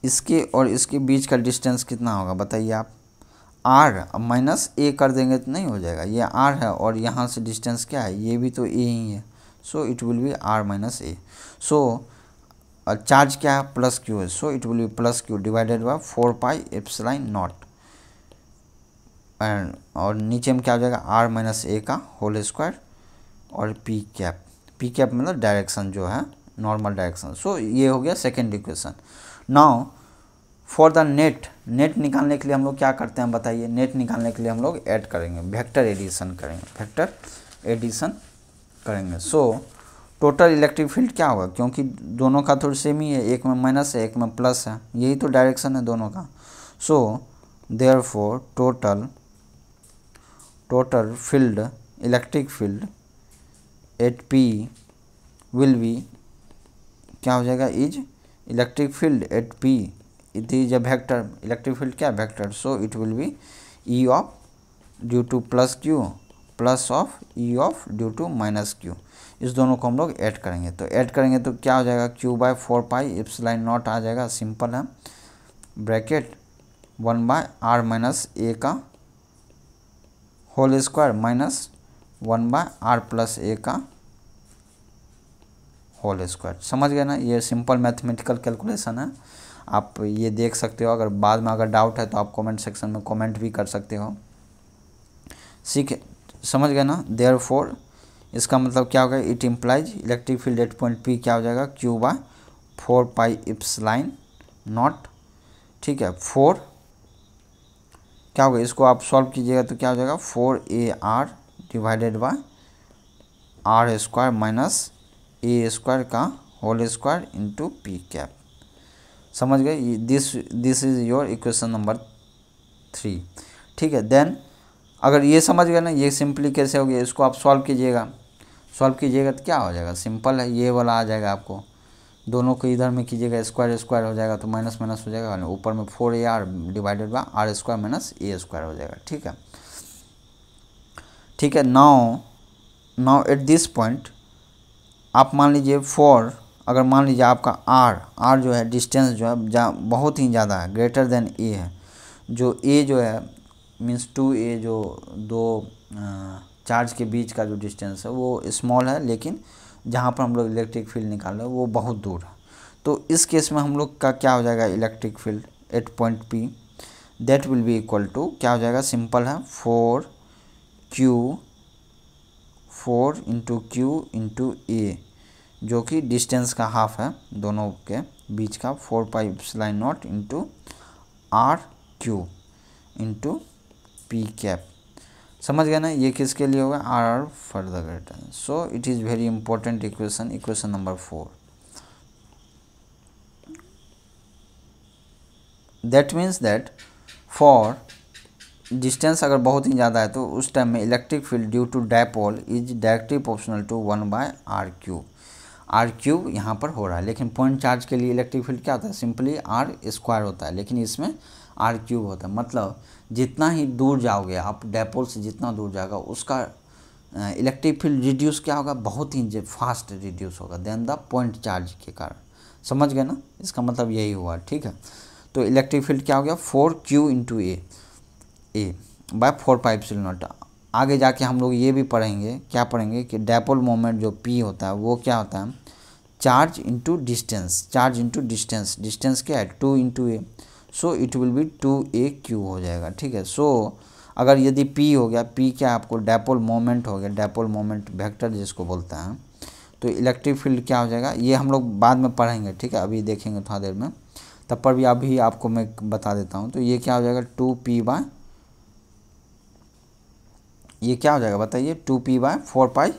इसके और इसके बीच का डिस्टेंस कितना होगा बताइए आप, r माइनस a कर देंगे तो नहीं हो जाएगा, ये r है और यहाँ से डिस्टेंस क्या है, ये भी तो a ही है। So it will B r minus a। So charge क्या है, प्लस क्यू है, so it will B plus Q divided by 4 pi epsilon not, और नीचे में क्या हो जाएगा, r माइनस a का होल स्क्वायर, और पी कैप मतलब डायरेक्शन जो है नॉर्मल डायरेक्शन। सो ये हो गया second equation. Now for the net निकालने के लिए हम लोग क्या करते हैं बताइए, नेट निकालने के लिए हम लोग ऐड करेंगे, वेक्टर एडिशन करेंगे, वेक्टर एडिशन करेंगे। सो टोटल इलेक्ट्रिक फील्ड क्या होगा, क्योंकि दोनों का थोड़ा सेम ही है, एक में माइनस है एक में प्लस है, यही तो डायरेक्शन है दोनों का। So therefore total field, electric field at P will be, क्या हो जाएगा, is electric field at P, it is a vector, electric field क्या vector, so it will be E of due to plus Q plus of E of due to minus Q. इस दोनों को हम लोग add करेंगे, तो add करेंगे तो क्या हो जाएगा, Q by 4 pi epsilon not आ जाएगा, सिंपल है, bracket 1 by R minus A का whole square minus 1 by R plus A का होल स्क्वायर। समझ गए ना, ये सिंपल मैथमेटिकल कैलकुलेशन है, आप ये देख सकते हो। अगर बाद में अगर डाउट है तो आप कमेंट सेक्शन में कमेंट भी कर सकते हो। ठीक है, समझ गए ना। देयरफॉर इसका मतलब क्या होगा, it implies electric field at point P क्या हो जाएगा, Q by 4 pi epsilon naught. ठीक है, 4 क्या होगा, इसको आप सॉल्व कीजिएगा तो क्या हो जाएगा, 4AR divided by R square minus A square का whole square into P cap. समझ गए, this is your equation number 3। ठीक है, देन अगर ये समझ गए ना, ये सिंपली कैसे हो गया, इसको आप सॉल्व कीजिएगा, सॉल्व कीजिएगा तो क्या हो जाएगा, सिंपल है, ये वाला आ जाएगा आपको, दोनों को इधर में कीजिएगा, स्क्वायर स्क्वायर हो जाएगा तो माइनस माइनस हो जाएगा, ऊपर में 4AR divided by R square minus A square हो जाएगा। ठीक है, ठीक है। नाउ एट दिस पॉइंट आप मान लीजिए 4, अगर मान लीजिए आपका आर जो है डिस्टेंस जो है बहुत ही ज़्यादा है, ग्रेटर देन ए है, जो ए जो है मीन्स 2A जो दो चार्ज के बीच का जो डिस्टेंस है वो स्मॉल है, लेकिन जहाँ पर हम लोग इलेक्ट्रिक फील्ड निकाल रहे हैं वो बहुत दूर है। तो इस केस में हम लोग का क्या हो जाएगा, electric field at point P that will be equal to क्या हो जाएगा, सिंपल है, 4 इंटू क्यू इंटू ए, जो कि डिस्टेंस का हाफ है दोनों के बीच का, 4 pi epsilon not into R Q into P cap. समझ गए ना, ये किसके लिए होगा, R further greater. So it is very important equation, equation number 4। That means that for distance अगर बहुत ही ज़्यादा है तो उस टाइम में electric field due to dipole is directly proportional to 1 by R cube यहाँ पर हो रहा है। लेकिन पॉइंट चार्ज के लिए इलेक्ट्रिक फील्ड क्या होता है, सिंपली आर स्क्वायर होता है, लेकिन इसमें आर क्यूब होता है। मतलब जितना ही दूर जाओगे आप डायपोल से, जितना दूर जाएगा उसका इलेक्ट्रिक फील्ड रिड्यूस क्या होगा, बहुत ही फास्ट रिड्यूस होगा देन द पॉइंट चार्ज के कारण। समझ गए ना, इसका मतलब यही हुआ। ठीक है, तो इलेक्ट्रिक फील्ड क्या हो गया, 4Q into A by 4 pi epsilon naught. आगे जाके हम लोग ये भी पढ़ेंगे, क्या पढ़ेंगे कि डायपोल मोमेंट जो P होता है वो क्या होता है, charge into distance, charge into distance, distance क्या है 2 into A, so it will B 2AQ हो जाएगा। ठीक है, सो अगर यदि P हो गया, P क्या आपको डायपोल मोमेंट हो गया, डायपोल मोमेंट वेक्टर जिसको बोलते हैं, तो इलेक्ट्रिक फील्ड क्या हो जाएगा, ये हम लोग बाद में पढ़ेंगे। ठीक है, अभी देखेंगे थोड़ा देर में, तब पर भी अभी आपको मैं बता देता हूँ। तो ये क्या हो जाएगा, 2P बाय, ये क्या हो जाएगा बताइए, 2P बाय 4 पाई,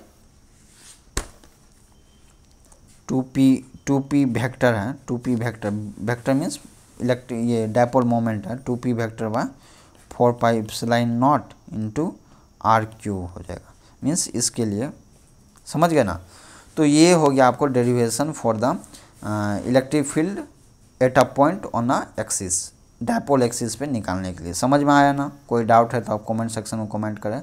2P वेक्टर है, 2P वेक्टर मीन्स इलेक्ट्रिक ये डायपोल मोमेंट है, 2P vector by 4 pi epsilon not into R cube हो जाएगा, मीन्स इसके लिए। समझ गए ना, तो ये हो गया आपको derivation for the electric field at a point on a axis, dipole axis पे निकालने के लिए। समझ में आया ना, कोई डाउट है तो आप कमेंट सेक्शन में कमेंट करें,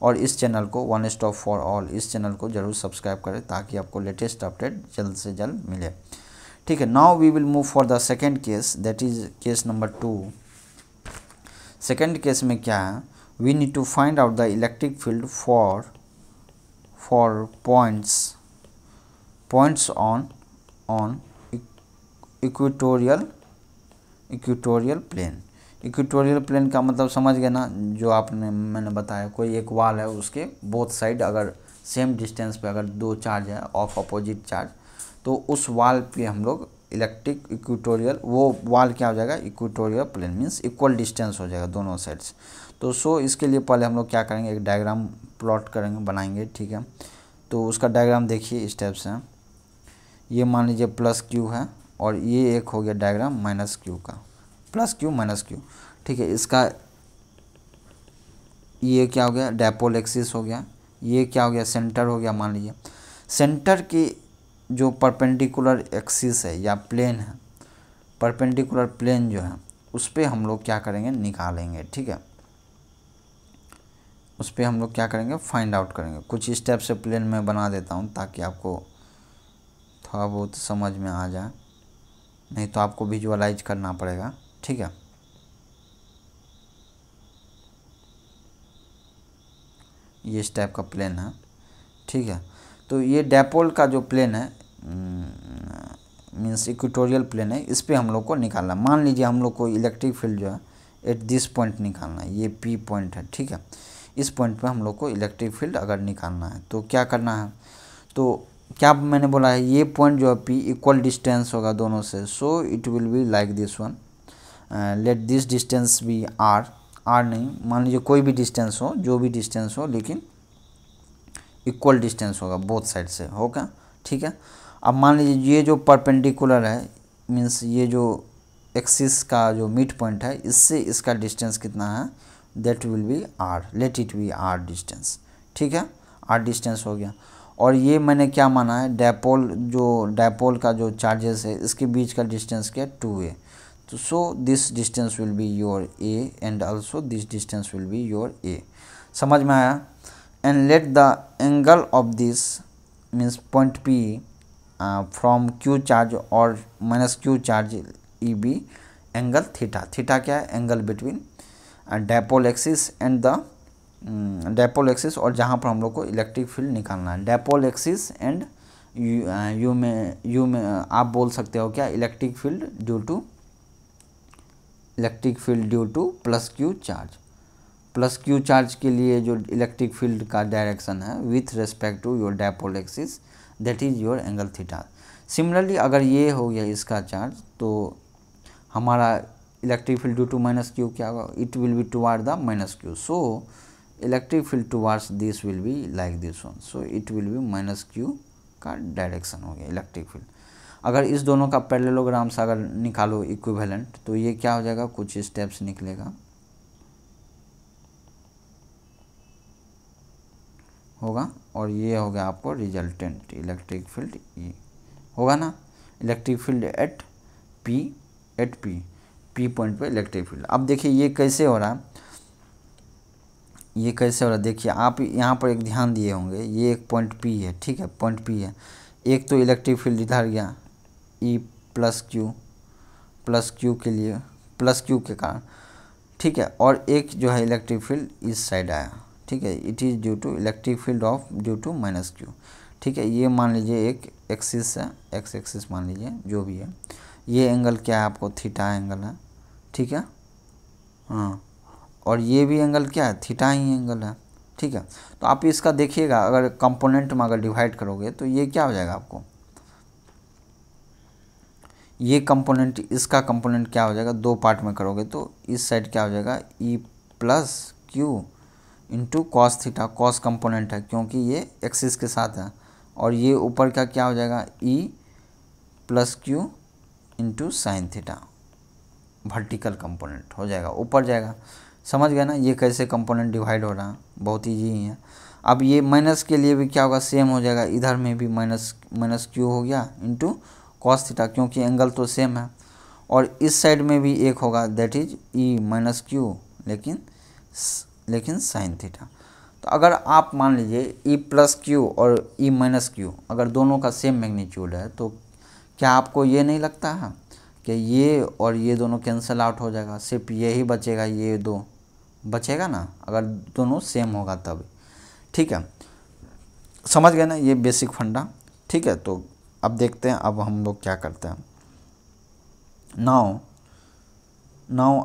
और इस चैनल को वन स्टॉप फॉर ऑल, इस चैनल को जरूर सब्सक्राइब करें ताकि आपको लेटेस्ट अपडेट जल्द से जल्द मिले। ठीक है, now we will move for the second case, that is case number 2। Second case में क्या है, we need to find out the electric field for points on equatorial plane. Equatorial plane का मतलब समझ गए ना, जो मैंने बताया, कोई एक वाल है, उसके बोथ साइड अगर सेम डिस्टेंस पे अगर दो चार्ज है ऑफ अपोजिट चार्ज, तो उस वाल पे हम लोग इलेक्ट्रिक इक्वेटोरियल, वो वाल क्या हो जाएगा, equatorial plane, means equal distance हो जाएगा दोनों साइड्स। तो सो इसके लिए पहले हम लोग क्या करेंगे, एक डायग्राम प्लॉट करेंगे, बनाएंगे, ठीक है। तो उसका डायग्राम देखिए इस टाइप से, ये मान लीजिए प्लस क्यू है, और ये एक हो गया डायग्राम माइनस क्यू का, प्लस क्यू माइनस क्यू, ठीक है। इसका ये क्या हो गया, डायपोल एक्सिस हो गया, ये क्या हो गया, सेंटर हो गया। मान लीजिए सेंटर की जो परपेंडिकुलर एक्सिस है या प्लेन है, परपेंडिकुलर प्लेन जो है उस पर हम लोग क्या करेंगे, निकालेंगे, ठीक है। उस पर हम लोग क्या करेंगे, फाइंड आउट करेंगे। कुछ इस टाइप से प्लेन में बना देता हूँ ताकि आपको थोड़ा बहुत समझ में आ जाए, नहीं तो आपको विजुअलाइज करना पड़ेगा, ठीक है। ये इस टाइप का प्लेन है, ठीक है। तो ये डायपोल का जो प्लेन है, मीन्स इक्वेटोरियल प्लेन है, इस पे हम लोग को निकालना। मान लीजिए हम लोग को इलेक्ट्रिक फील्ड जो है एट दिस पॉइंट निकालना है, ये पी पॉइंट है, ठीक है। इस पॉइंट पे हम लोग को इलेक्ट्रिक फील्ड अगर निकालना है तो क्या करना है, तो क्या मैंने बोला है, ये पॉइंट जो है पी इक्वल डिस्टेंस होगा दोनों से, so it will be like this one, let this distance be R, R नहीं, मान लीजिए कोई भी डिस्टेंस हो, जो भी डिस्टेंस हो, लेकिन इक्वल डिस्टेंस होगा बोथ साइड से, होगा, ठीक है। अब मान लीजिए ये जो परपेंडिकुलर है, मीन्स ये जो एक्सिस का जो मिड पॉइंट है, इससे इसका डिस्टेंस कितना है, that will be R, let it be R distance, ठीक है। आर डिस्टेंस हो गया। और ये मैंने क्या माना है, डायपोल, जो डायपोल का जो चार्जेस है इसके बीच का डिस्टेंस क्या है, 2a। तो so this distance will be your a and also this distance will be your a। समझ में आया। And let the angle of this means point P from Q charge और minus Q charge E be angle theta. Theta क्या है, angle between dipole axis and the dipole axis, और जहाँ पर हम लोग को इलेक्ट्रिक फील्ड निकालना है, डायपोल एक्सिस एंड यू में आप बोल सकते हो क्या, electric field due to plus Q charge. Plus Q charge के लिए जो इलेक्ट्रिक फील्ड का डायरेक्शन है with respect to your dipole axis, that is your angle theta. Similarly अगर ये हो गया इसका चार्ज, तो हमारा electric field due to minus Q क्या होगा, it will be toward the minus Q, so electric field towards this will be like this one, so it will be minus Q का डायरेक्शन हो गया electric field. अगर इस दोनों का parallelogram से अगर निकालो इक्विवेलेंट, तो ये क्या हो जाएगा, कुछ स्टेप्स निकलेगा, होगा, और ये हो गया आपको रिजल्टेंट इलेक्ट्रिक फील्ड ई होगा ना, electric field at P point पे इलेक्ट्रिक फील्ड। अब देखिए ये कैसे हो रहा है, ये कैसे हो रहा है, देखिए आप यहाँ पर एक ध्यान दिए होंगे, ये एक पॉइंट P है, ठीक है, पॉइंट P है, एक तो इलेक्ट्रिक फील्ड इधर गया E प्लस क्यू के लिए, प्लस क्यू के कारण, ठीक है, और एक जो है इलेक्ट्रिक फील्ड इस साइड आया, ठीक है, it is due to electric field of due to minus Q, ठीक है। ये मान लीजिए एक एक्सिस है, एक्स एक्सिस मान लीजिए जो भी है, ये एंगल क्या है आपको, थीटा एंगल है, ठीक है, हाँ, और ये भी एंगल क्या है, थीटा ही एंगल है, ठीक है। तो आप इसका देखिएगा, अगर कंपोनेंट में अगर डिवाइड करोगे तो ये क्या हो जाएगा आपको, ये कंपोनेंट, इसका कंपोनेंट क्या हो जाएगा, दो पार्ट में करोगे तो इस साइड क्या हो जाएगा, E plus Q into cos theta, cos component है क्योंकि ये एक्सिस के साथ है, और ये ऊपर का क्या हो जाएगा, E plus Q into sine theta, vertical component हो जाएगा, ऊपर जाएगा। समझ गए ना, ये कैसे कंपोनेंट डिवाइड हो रहा है, बहुत ईजी ही है। अब ये माइनस के लिए भी क्या होगा, सेम हो जाएगा, इधर में भी माइनस क्यू हो गया इंटू कॉस थीटा, क्योंकि एंगल तो सेम है, और इस साइड में भी एक होगा, that is E minus Q, लेकिन साइन थीटा। तो अगर आप मान लीजिए ई प्लस क्यू और ई माइनस क्यू अगर दोनों का सेम मैग्नीट्यूड है, तो क्या आपको ये नहीं लगता है कि ये और ये दोनों कैंसिल आउट हो जाएगा, सिर्फ यही बचेगा, ये दो बचेगा ना, अगर दोनों सेम होगा तब, ठीक है। समझ गए ना, ये बेसिक फंडा, ठीक है। तो अब देखते हैं, अब हम लोग क्या करते हैं, नाउ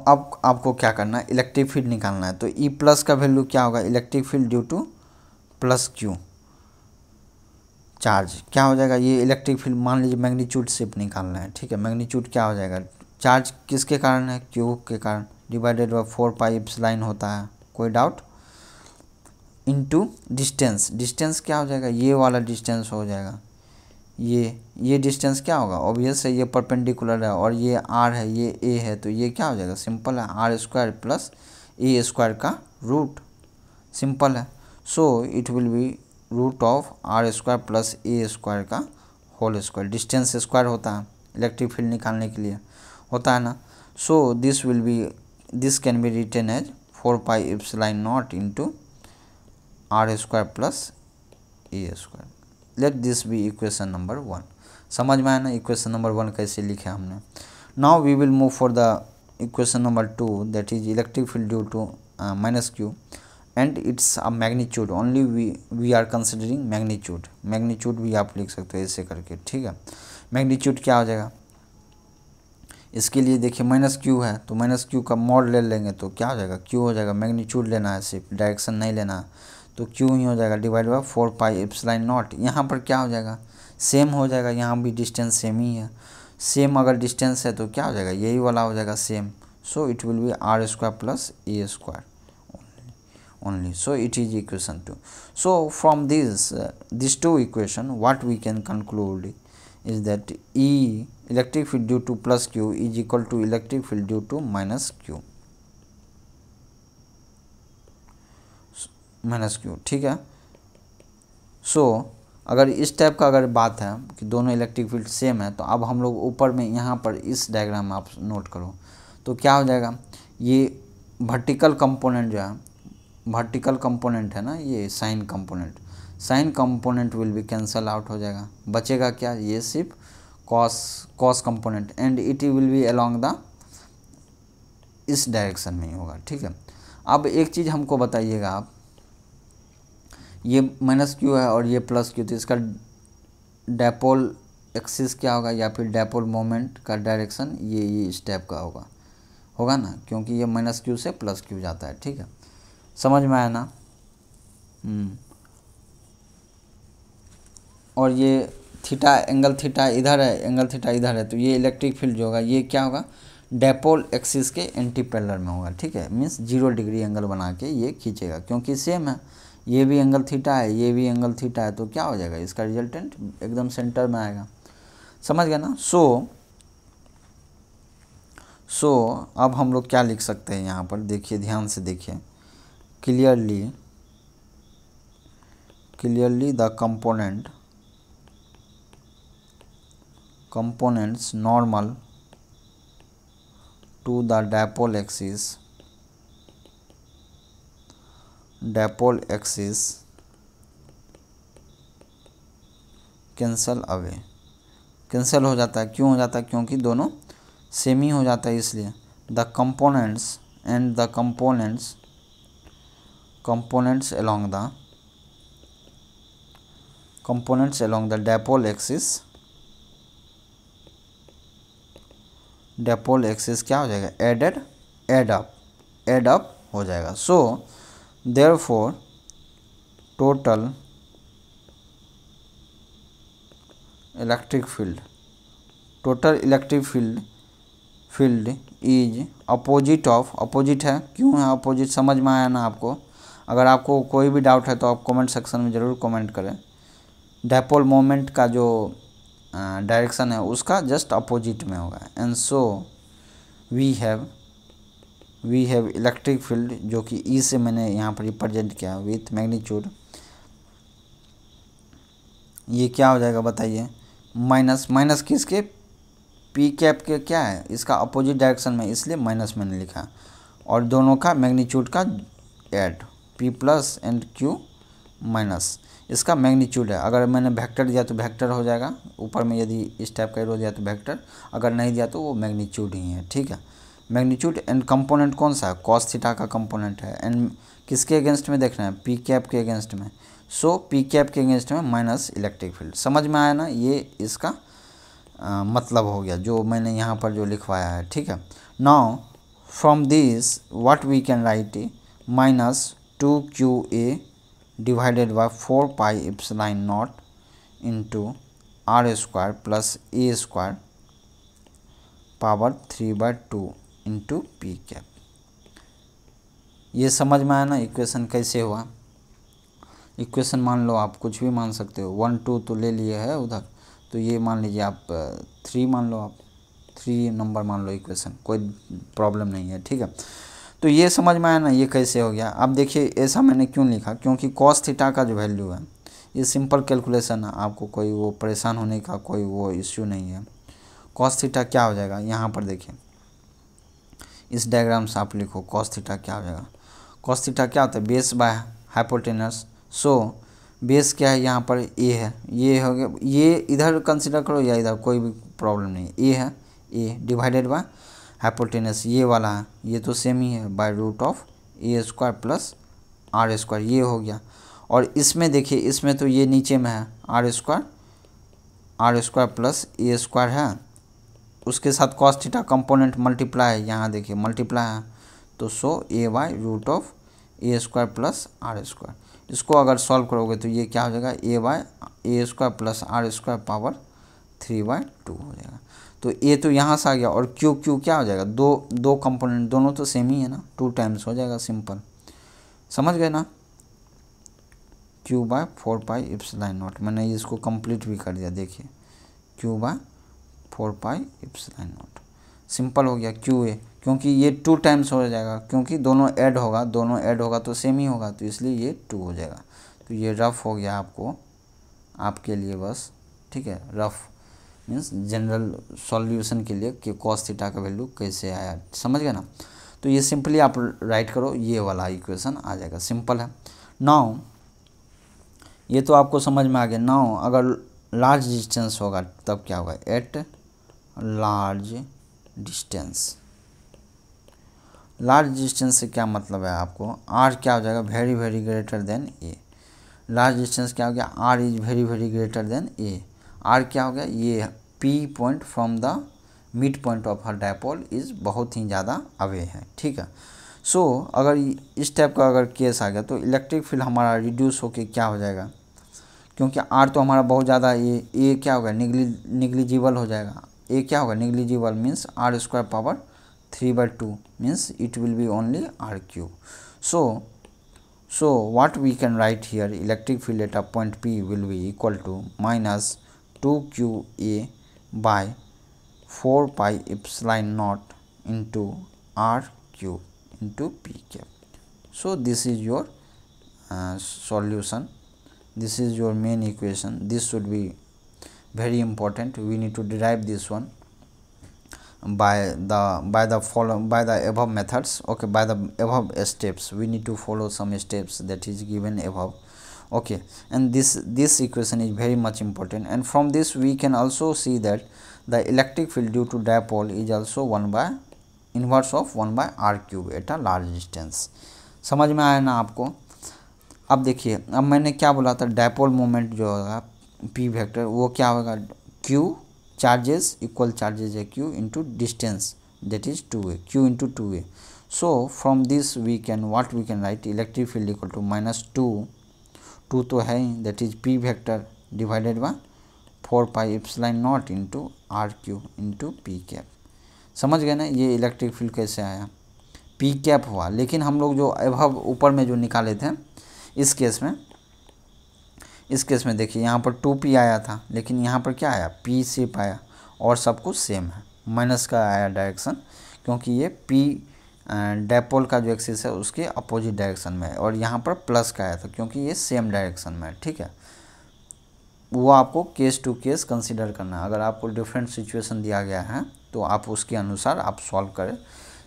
अब आपको क्या करना है, इलेक्ट्रिक फील्ड निकालना है। तो ई प्लस का वैल्यू क्या होगा, electric field due to plus Q, charge क्या हो जाएगा, ये इलेक्ट्रिक फील्ड मान लीजिए मैग्नीट्यूड शिफ्ट निकालना है, ठीक है। मैग्नीट्यूड क्या हो जाएगा, चार्ज किसके कारण है, क्यू के कारण, डिवाइडेड बाय 4 पाई एप्सिलॉन होता है, कोई डाउट, इनटू डिस्टेंस। डिस्टेंस क्या हो जाएगा, ये वाला डिस्टेंस हो जाएगा, ये डिस्टेंस क्या होगा, ऑब्वियस है ये परपेंडिकुलर है और ये आर है, ये ए है, तो ये क्या हो जाएगा, सिंपल है, R square plus A square का रूट, सिंपल है। So it will be root of R square plus A square का होल स्क्वायर। डिस्टेंस स्क्वायर होता है इलेक्ट्रिक फील्ड निकालने के लिए, होता है ना। So this can be written as 4 pi epsilon not into R square plus A square. Let this be equation number 1। समझ में आया ना इक्वेशन नंबर 1 कैसे लिखा हमने। Now we will move for the equation number 2, that is electric field due to minus Q and it's a magnitude only, we are considering magnitude. Magnitude भी आप लिख सकते हो ऐसे करके, ठीक है। मैग्नीट्यूड क्या हो जाएगा, इसके लिए देखिए माइनस क्यू है तो माइनस क्यू का मॉड ले लेंगे तो क्या हो जाएगा, क्यू हो जाएगा। मैग्नीट्यूड लेना है, सिर्फ डायरेक्शन नहीं लेना है, तो क्यू ही हो जाएगा divide by 4 pi epsilon not. यहाँ पर क्या हो जाएगा, सेम हो जाएगा, यहाँ भी डिस्टेंस सेम ही है। सेम अगर डिस्टेंस है तो क्या हो जाएगा, यही वाला हो जाएगा same. So it will be R square plus A square only. So it is equation 2. So from these two equation, what we can conclude is that E electric field due to plus Q is equal to electric field due to minus Q, ठीक है। सो अगर इस type का अगर बात है कि दोनों इलेक्ट्रिक फील्ड सेम है, तो अब हम लोग ऊपर में यहाँ पर इस डायग्राम में आप नोट करो तो क्या हो जाएगा, ये वर्टिकल कंपोनेंट जो है, वर्टिकल कंपोनेंट है ना, ये sign component will be cancel out हो जाएगा, बचेगा क्या, ये सिर्फ cos component, and it will B along the इस डायरेक्शन में ही होगा, ठीक है। अब एक चीज़ हमको बताइएगा आप, ये माइनस क्यू है और ये प्लस क्यू, तो इसका डायपोल एक्सिस क्या होगा या फिर डायपोल मोमेंट का डायरेक्शन ये इस टाइप का होगा ना, क्योंकि ये माइनस क्यू से प्लस क्यू जाता है, ठीक है। समझ में आया ना। और ये थीटा, एंगल थीटा इधर है, एंगल थीटा इधर है, तो ये इलेक्ट्रिक फील्ड जो होगा ये क्या होगा, डायपोल एक्सिस के एंटी पैरेलल में होगा, ठीक है। मीन्स 0 डिग्री एंगल बना के ये खींचेगा, क्योंकि सेम है, ये भी एंगल थीटा है, ये भी एंगल थीटा है, तो क्या हो जाएगा, इसका रिजल्टेंट एकदम सेंटर में आएगा। समझ गया ना। सो अब हम लोग क्या लिख सकते हैं यहाँ पर, देखिए ध्यान से देखिए, clearly the components normal to the dipole axis cancel हो जाता है। क्यों हो जाता है, क्योंकि दोनों सेम ही हो जाता है, इसलिए the components along the dipole axis क्या हो जाएगा, एड अप हो जाएगा। सो therefore total electric field is opposite है। क्यों है अपोजिट, समझ में आया ना आपको। अगर आपको कोई भी डाउट है तो आप कमेंट सेक्शन में ज़रूर कमेंट करें। डायपोल मोमेंट का जो डायरेक्शन है उसका जस्ट अपोजिट में होगा। And so we have electric field, जो कि ई से मैंने यहाँ पर रिप्रेजेंट किया विथ मैग्नीट्यूड, ये क्या हो जाएगा बताइए, माइनस किसके, पी कैप के क्या है, इसका अपोजिट डायरेक्शन में, इसलिए माइनस मैंने लिखा, और दोनों का मैग्नीट्यूड का add, P plus and Q minus, इसका मैग्नीट्यूड है। अगर मैंने वेक्टर दिया तो वेक्टर हो जाएगा, ऊपर में यदि इस टाइप का एरो दिया तो वेक्टर, अगर नहीं दिया तो वो मैग्नीट्यूड ही है, ठीक है। मैग्नीट्यूड एंड कंपोनेंट कौन सा है, कॉस थीटा का कंपोनेंट है, एंड किसके अगेंस्ट में देख रहे हैं, पी कैप के अगेंस्ट में। सो पी कैप के अगेंस्ट में माइनस इलेक्ट्रिक फील्ड। समझ में आया ना, ये इसका मतलब हो गया जो मैंने यहाँ पर जो लिखवाया है, ठीक है। Now from this what we can write, -2QA divided by 4 pi epsilon not into R square plus A square power 3/2 into P cap. ये समझ में आया ना इक्वेशन कैसे हुआ। इक्वेशन मान लो आप कुछ भी मान सकते हो, 1 2 तो ले लिए है उधर, तो ये मान लीजिए आप 3 मान लो, आप 3 नंबर मान लो इक्वेशन, कोई प्रॉब्लम नहीं है, ठीक है। तो ये समझ में आया ना ये कैसे हो गया। अब देखिए ऐसा मैंने क्यों लिखा, क्योंकि कॉस थीटा का जो वैल्यू है ये सिंपल कैलकुलेशन है, आपको कोई वो परेशान होने का कोई वो इश्यू नहीं है। कॉस थीटा क्या हो जाएगा, यहाँ पर देखिए इस डायग्राम से आप लिखो कॉस थीटा क्या हो जाएगा। कॉस थीटा क्या होता है, base by hypotenuse. So base क्या है यहाँ पर ए है, ये हो गया, ये इधर कंसिडर करो या इधर कोई भी प्रॉब्लम नहीं, ए है, ए डिवाइडेड बाय हाइपोटेनस ये वाला है, ये तो सेम ही है, by root of A square plus R square, ये हो गया। और इसमें देखिए इसमें तो ये नीचे में है R square plus A square है, उसके साथ कॉस थीटा कंपोनेंट मल्टीप्लाई है, यहाँ देखिए मल्टीप्लाई है, तो so A by root of A square plus R square. इसको अगर सॉल्व करोगे तो ये क्या हो जाएगा, A by A square plus R square power 3/2 हो जाएगा। तो ए तो यहाँ से आ गया, और क्यू क्या हो जाएगा, दो कंपोनेंट दोनों तो सेम ही है ना, 2 टाइम्स हो जाएगा, सिंपल, समझ गए ना। Q by 4 pi epsilon naught, मैंने इसको कंप्लीट भी कर दिया, देखिए Q by 4 pi epsilon naught, simple हो गया क्यू ए, क्योंकि ये 2 टाइम्स हो जाएगा, क्योंकि दोनों ऐड होगा तो सेम ही होगा, तो इसलिए ये 2 हो जाएगा। तो ये रफ हो गया आपके लिए बस, ठीक है, रफ मीन्स जनरल सॉल्यूशन के लिए कि कॉस थीटा का वैल्यू कैसे आया, समझ गए ना। तो ये सिंपली आप राइट करो, ये वाला इक्वेशन आ जाएगा, सिंपल है। नाउ ये तो आपको समझ में आ गया। नाउ अगर लार्ज डिस्टेंस होगा तब क्या होगा, at large distance. Large distance से क्या मतलब है आपको, आर क्या हो जाएगा, very very greater than A. Large distance क्या हो गया, R is very very greater than A. R क्या हो गया, ये P point from the mid point of हर डायपोल इज बहुत ही ज़्यादा अवे है, ठीक है। सो अगर इस टाइप का अगर केस आ गया तो इलेक्ट्रिक फील्ड हमारा रिड्यूस होके क्या हो जाएगा, क्योंकि आर तो हमारा बहुत ज़्यादा, ए क्या होगा, निगलिजिबल हो जाएगा। ए क्या होगा, negligible means R square power 3/2 means it will be only R cube. So what we can write here, electric field at a point P will be equal to minus 2QA by 4 pi epsilon naught into R cube into P cap. So this is your solution. This is your main equation. This should be very important. We need to derive this one by the above methods, okay, by the above steps. We need to follow some steps that is given above, okay. And this equation is very much important, and from this we can also see that the electric field due to dipole is also 1 by inverse of 1 by r cube at a large distance। समझ में आया ना आपको। अब देखिए, अब मैंने क्या बोला था, डायपोल मोमेंट जो होगा पी वेक्टर वो क्या होगा, क्यू चार्जेस इक्वल चार्जेस है Q into distance that is 2a, Q into 2a। So from this we can what we can write, electric field equal to -2 तो है ही, that is P vector divided by 4 pi epsilon not into R Q into P cap. समझ गए ना, ये electric field कैसे आया, P cap हुआ। लेकिन हम लोग जो अबव ऊपर में जो निकाले थे इस केस में देखिए यहाँ पर 2p आया था, लेकिन यहाँ पर क्या आया, p सिर्फ आया, और सब कुछ सेम है, माइनस का आया डायरेक्शन, क्योंकि ये p डायपोल का जो एक्सिस है उसके अपोजिट डायरेक्शन में है, और यहाँ पर प्लस का आया था क्योंकि ये सेम डायरेक्शन में है, ठीक है। वो आपको केस टू केस कंसिडर करना है। अगर आपको डिफरेंट सिचुएशन दिया गया है तो आप उसके अनुसार आप सॉल्व करें,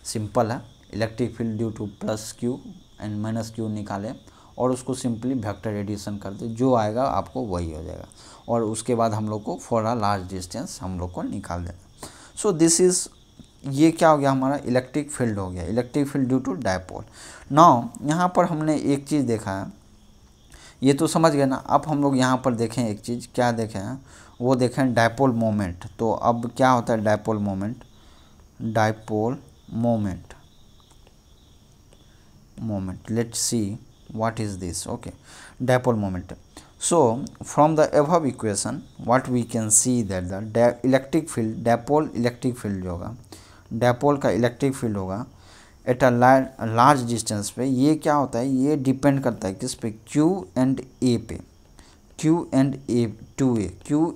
सिंपल है। Electric field due to plus Q and minus Q निकालें और उसको सिंपली वेक्टर एडिशन कर दे, जो आएगा आपको वही हो जाएगा, और उसके बाद हम लोग को फॉर अ लार्ज डिस्टेंस हम लोग को निकाल देना। सो दिस इज़, ये क्या हो गया हमारा, इलेक्ट्रिक फील्ड हो गया, electric field due to dipole. Now यहाँ पर हमने एक चीज़ देखा है, ये तो समझ गए ना। अब हम लोग यहाँ पर देखें एक चीज़, क्या देखें हैं, वो देखें डायपोल मोमेंट। तो अब क्या होता है dipole moment, let's see what is this, okay, dipole moment। So from the above equation what we can see that the electric field, dipole electric field जो होगा, dipole का electric field होगा at a large distance पे, ये क्या होता है, ये डिपेंड करता है किस पे, Q एंड A पे, Q and A two A, Q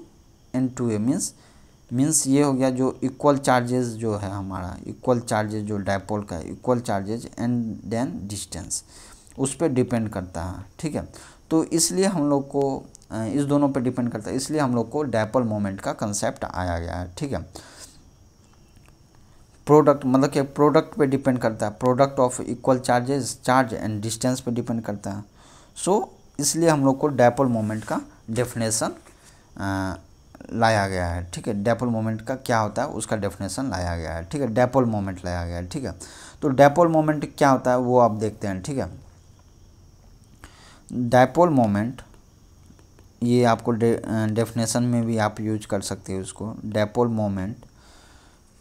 and two A means ये हो गया जो इक्वल चार्जेस जो है हमारा, इक्वल चार्जेस जो डायपोल का है, equal charges and then distance, उस पर डिपेंड करता है, ठीक है। तो इसलिए हम लोग को इस दोनों पे डिपेंड करता है, इसलिए हम लोग को डायपोल मोमेंट का कंसेप्ट आया गया है, ठीक है। प्रोडक्ट मतलब कि प्रोडक्ट पे डिपेंड करता है, product of equal charges, charge and distance पे डिपेंड करता है। सो इसलिए हम लोग को डायपोल मोमेंट का डेफिनेशन लाया गया है, ठीक है। डायपोल मोमेंट का क्या होता है उसका डेफिनेशन लाया गया है, ठीक है। डायपोल मोमेंट लाया गया है, ठीक है। तो डायपोल मोमेंट क्या होता है वो आप देखते हैं, ठीक है। डायपोल मोमेंट ये आपको डेफिनेशन में भी आप यूज कर सकते हो उसको। Dipole moment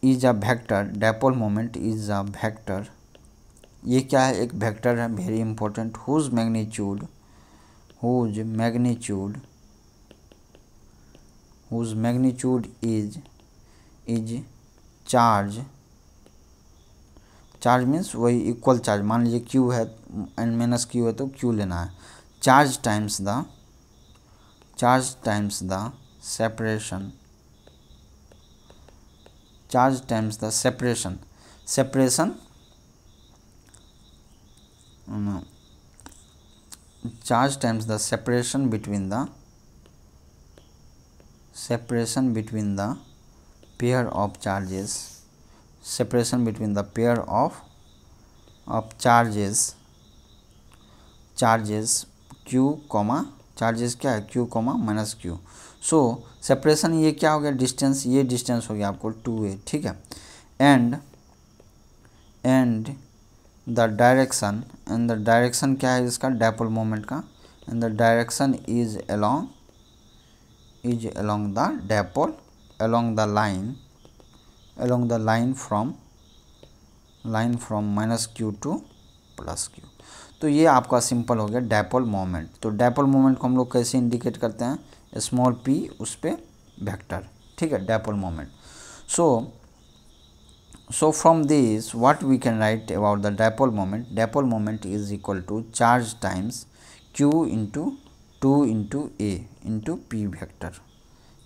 is a vector, dipole moment is a vector, ये क्या है, एक वेक्टर है, very important, whose magnitude is charge means वही इक्वल चार्ज, मान लीजिए Q है एंड माइनस Q है तो Q लेना है, charge times the separation, charge times the separation between the pair of charges, separation between the pair of charges Q, charges क्या है Q, माइनस Q। सो separation ये क्या हो गया, डिस्टेंस, ये डिस्टेंस हो गया आपको 2a, ठीक है। एंड द डायरेक्शन क्या है इसका, डायपोल मोमेंट का, and the direction is along the dipole, along the line from minus Q to plus Q। तो ये आपका सिंपल हो गया डायपोल मोमेंट। तो डायपोल मोमेंट को हम लोग कैसे इंडिकेट करते हैं, स्मॉल p उस पे वेक्टर, ठीक है, dipole moment. So from this what we can write about the dipole moment is equal to charge times Q into 2 into A into P vector,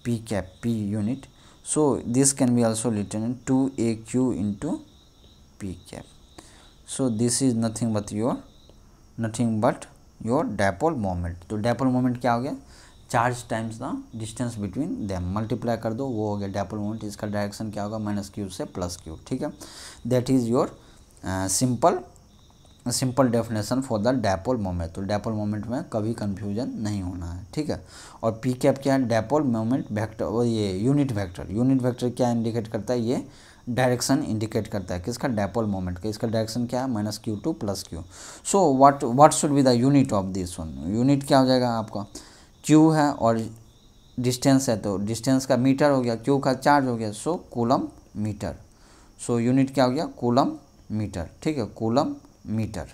P cap, P unit. So this can be also written in 2AQ into P cap. So this is nothing but your dipole moment. तो dipole moment क्या हो गया, charge times the distance between them, multiply कर दो वो हो गया dipole moment. इसका डायरेक्शन क्या होगा, माइनस Q से प्लस Q, ठीक है। That is your simple definition for the dipole moment. तो डायपोल मोमेंट में कभी कंफ्यूजन नहीं होना है, ठीक है। और पी कैप क्या है, डायपोल मोमेंट वेक्टर, और ये यूनिट वेक्टर क्या इंडिकेट करता है, ये डायरेक्शन इंडिकेट करता है किसका, डायपोल मोमेंट का। इसका डायरेक्शन क्या है, minus Q two plus Q। So what should be the unit of this one, unit क्या हो जाएगा आपका, Q है और डिस्टेंस है तो डिस्टेंस का मीटर हो गया, Q का चार्ज हो गया, so coulomb metre. So unit क्या हो गया, कूलम मीटर, ठीक है, coulomb metre,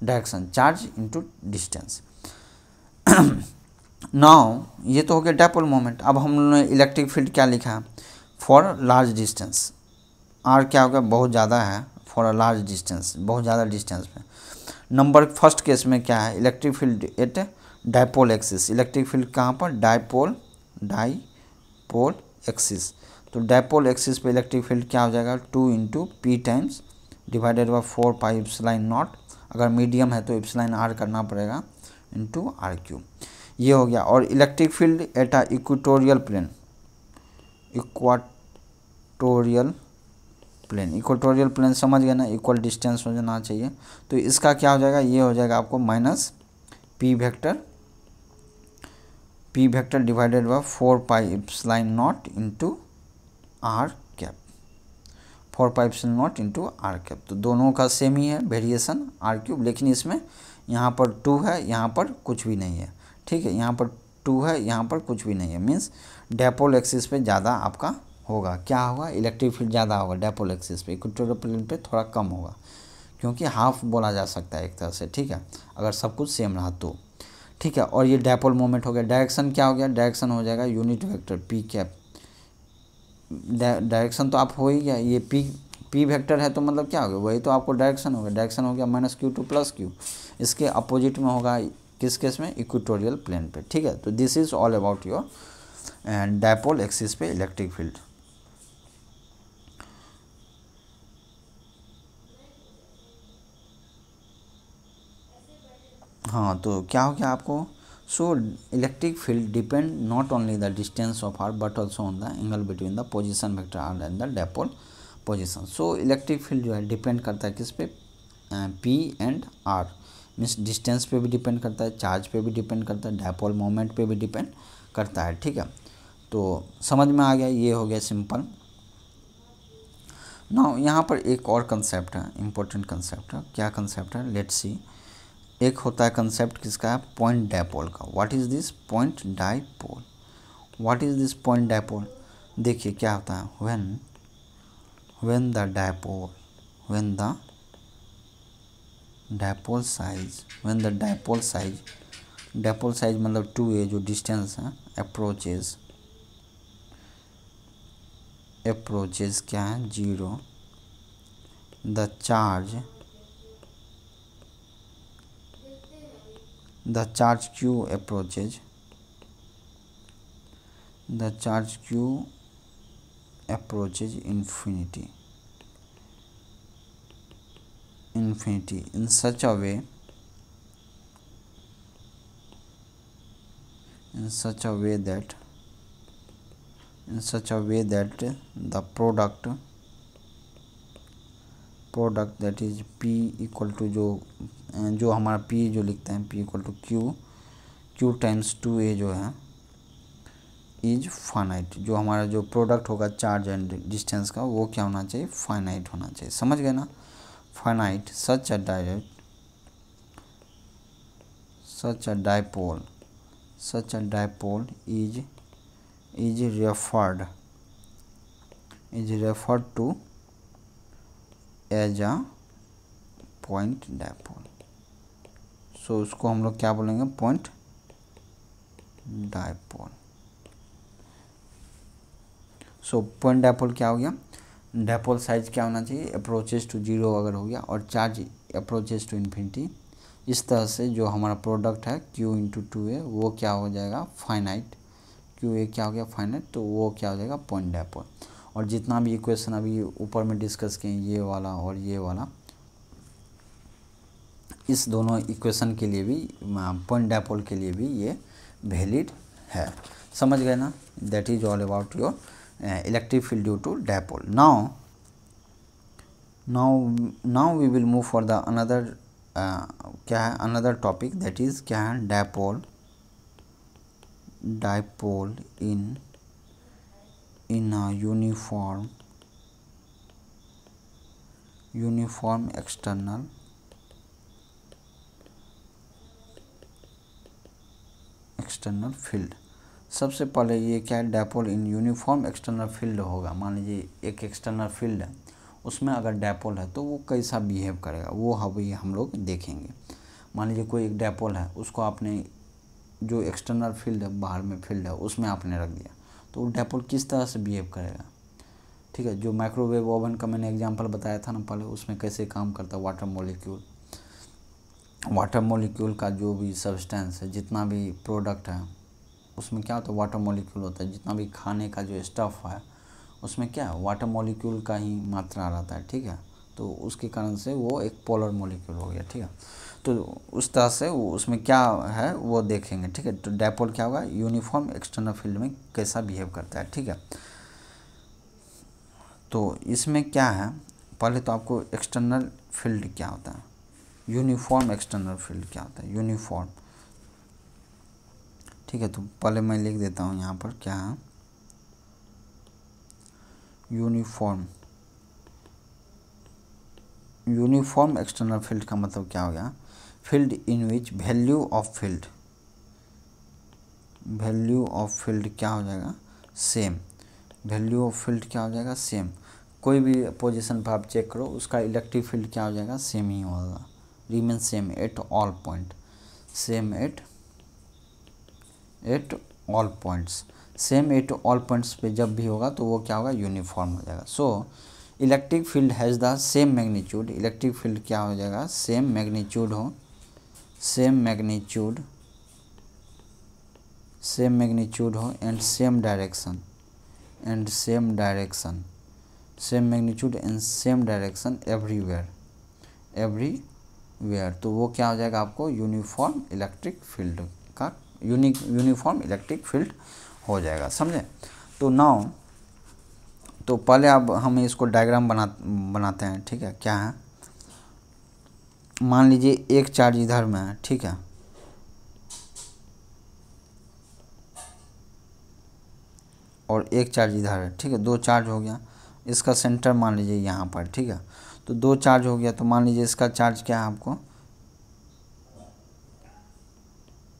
direction charge into distance. Now ये तो हो गया डायपोल मोमेंट। अब हम लोगों ने इलेक्ट्रिक फील्ड क्या लिखा है, फॉर लार्ज डिस्टेंस, आर क्या हो गया, बहुत ज़्यादा है, फॉर अ लार्ज डिस्टेंस, बहुत ज़्यादा डिस्टेंस पे। नंबर फर्स्ट केस में क्या है, electric field eight dipole axis, electric field कहाँ पर, डायपोल एक्सिस। तो डायपोल एक्सिस पे इलेक्ट्रिक फील्ड क्या हो जाएगा, 2 into P times divided by 4 pi epsilon not, अगर मीडियम है तो एप्सिलॉन R करना पड़ेगा, इंटू RQ, ये हो गया। और electric field at a equatorial plane समझ गए ना, इक्वल डिस्टेंस हो जाना चाहिए। तो इसका क्या हो जाएगा, ये हो जाएगा आपको minus P vector divided by 4 pi epsilon not into R cap, 4 pi epsilon not into R cap. तो दोनों का सेम ही है वेरिएशन R3, लेकिन इसमें यहाँ पर 2 है, यहाँ पर कुछ भी नहीं है, ठीक है, यहाँ पर 2 है, यहाँ पर कुछ भी नहीं है, मीन्स डायपोल एक्सिस पे ज़्यादा आपका होगा, क्या होगा, इलेक्ट्रिक फील्ड ज़्यादा होगा डायपोल एक्सिस पे, इक्वेटोरियल प्लेन पे थोड़ा कम होगा, क्योंकि हाफ बोला जा सकता है एक तरह से, ठीक है, अगर सब कुछ सेम रहा तो, ठीक है। और ये डायपोल मोमेंट हो गया। डायरेक्शन क्या हो गया, डायरेक्शन हो जाएगा unit vector P cap. Direction तो आप हो ही गया, ये पी वेक्टर है तो मतलब क्या हो गया, वही तो आपको डायरेक्शन होगा। डायरेक्शन हो गया -q टू +q। इसके अपोजिट में होगा किस केस में, इक्वेटोरियल प्लेन पे। ठीक है। तो this is all about your dipole axis पे इलेक्ट्रिक फील्ड। हाँ, तो क्या हो गया आपको, so electric field depend not only the distance of R but also on the angle between the position vector R and the dipole position. So electric field जो है depend करता है किस पे, P and R, means distance पे भी depend करता है, चार्ज पे भी डिपेंड करता है, डायपोल मोमेंट पे भी डिपेंड करता है। ठीक है। तो समझ में आ गया, ये हो गया सिंपल। नाउ यहाँ पर एक और कंसेप्ट है, इम्पोर्टेंट कंसेप्ट है। क्या कंसेप्ट है, लेट्स सी। एक होता है कंसेप्ट किसका है, पॉइंट डायपोल का। What is this point dipole, what is this point dipole. देखिए क्या होता है, when the dipole, when the dipole size, when the dipole size, dipole size मतलब 2a जो डिस्टेंस है, अप्रोचेज क्या है 0, the charge q approaches, the charge q approaches infinity in such a way that the product that is p equal to जो हमारा p जो लिखते हैं p equal to q times 2a जो है इज फाइनाइट। जो हमारा जो प्रोडक्ट होगा चार्ज एंड डिस्टेंस का, वो क्या होना चाहिए, फाइनाइट होना चाहिए। समझ गए ना, finite. Such a dipole is referred to as a point dipole। सो उसको हम लोग क्या बोलेंगे, point dipole. So point dipole क्या हो गया, डायपोल साइज क्या होना चाहिए, अप्रोचेज टू 0 अगर हो गया, और चार्ज अप्रोचेज टू इन्फिनिटी। इस तरह से जो हमारा प्रोडक्ट है q इंटू 2a वो क्या हो जाएगा, फाइनाइट। qa क्या हो गया, फाइनाइट, तो वो क्या हो जाएगा, पॉइंट डायपोल। और जितना भी इक्वेशन अभी ऊपर में डिस्कस किए, ये वाला और ये वाला, इस दोनों इक्वेशन के लिए भी, पॉइंट डायपोल के लिए भी ये वैलिड है। समझ गए ना, that is all about your electric field due to dipole. Now we will move for the another, क्या है, अनदर टॉपिक, दैट इज क्या है, dipole in a uniform external field. सबसे पहले ये क्या है, dipole in uniform external field होगा। मान लीजिए एक एक्सटर्नल फील्ड है, उसमें अगर डायपोल है तो वो कैसा बिहेव करेगा, वो अभी हम लोग देखेंगे। मान लीजिए कोई एक डायपोल है, उसको आपने जो एक्सटर्नल फील्ड है, बाहर में फील्ड है, उसमें आपने रख दिया, तो वो डायपोल किस तरह से बिहेव करेगा। ठीक है। जो माइक्रोवेव ओवन का मैंने एग्जांपल बताया था ना पहले, उसमें कैसे काम करता है वाटर मॉलिक्यूल का जो भी सब्सटेंस है, जितना भी प्रोडक्ट है, उसमें क्या होता है, वाटर मॉलिक्यूल होता है। जितना भी खाने का जो स्टफ़ है, उसमें क्या है, वाटर मॉलिक्यूल का ही मात्रा रहता है। ठीक है। तो उसके कारण से वो एक पोलर मॉलिक्यूल हो गया। ठीक है। तो उस तरह से वो उसमें क्या है वो देखेंगे। ठीक है। तो डायपोल क्या होगा, यूनिफॉर्म एक्सटर्नल फील्ड में कैसा बिहेव करता है। ठीक है। तो इसमें क्या है, पहले तो आपको एक्सटर्नल फील्ड क्या होता है, यूनिफॉर्म एक्सटर्नल फील्ड क्या होता है, यूनिफॉर्म। ठीक है। तो पहले मैं लिख देता हूँ यहाँ पर, क्या है, यूनिफॉर्म एक्सटर्नल फील्ड का मतलब क्या हो गया, field in which value of field क्या हो जाएगा, सेम। वैल्यू ऑफ फील्ड क्या हो जाएगा, सेम। कोई भी पोजीशन पर आप चेक करो, उसका इलेक्ट्रिक फील्ड क्या हो जाएगा, सेम ही होगा, remain same at all point, same at at all points, same at all points पे जब भी होगा तो वो क्या होगा, यूनिफॉर्म हो जाएगा। सो electric field has the same magnitude, electric field क्या हो जाएगा, सेम मैग्नीट्यूड हो, सेम मैग्नीट्यूड हो and same direction, and same direction, same magnitude and same direction everywhere, everywhere, तो वो क्या हो जाएगा आपको, यूनिफॉर्म इलेक्ट्रिक फील्ड का यूनिफॉर्म इलेक्ट्रिक फील्ड हो जाएगा, समझे। तो नाउ तो पहले अब हम इसको डायग्राम बनाते हैं, ठीक है। क्या है, मान लीजिए एक चार्ज इधर में है, ठीक है, और एक चार्ज इधर है, ठीक है, दो चार्ज हो गया। इसका सेंटर मान लीजिए यहाँ पर, ठीक है, तो दो चार्ज हो गया। तो मान लीजिए इसका चार्ज क्या है आपको,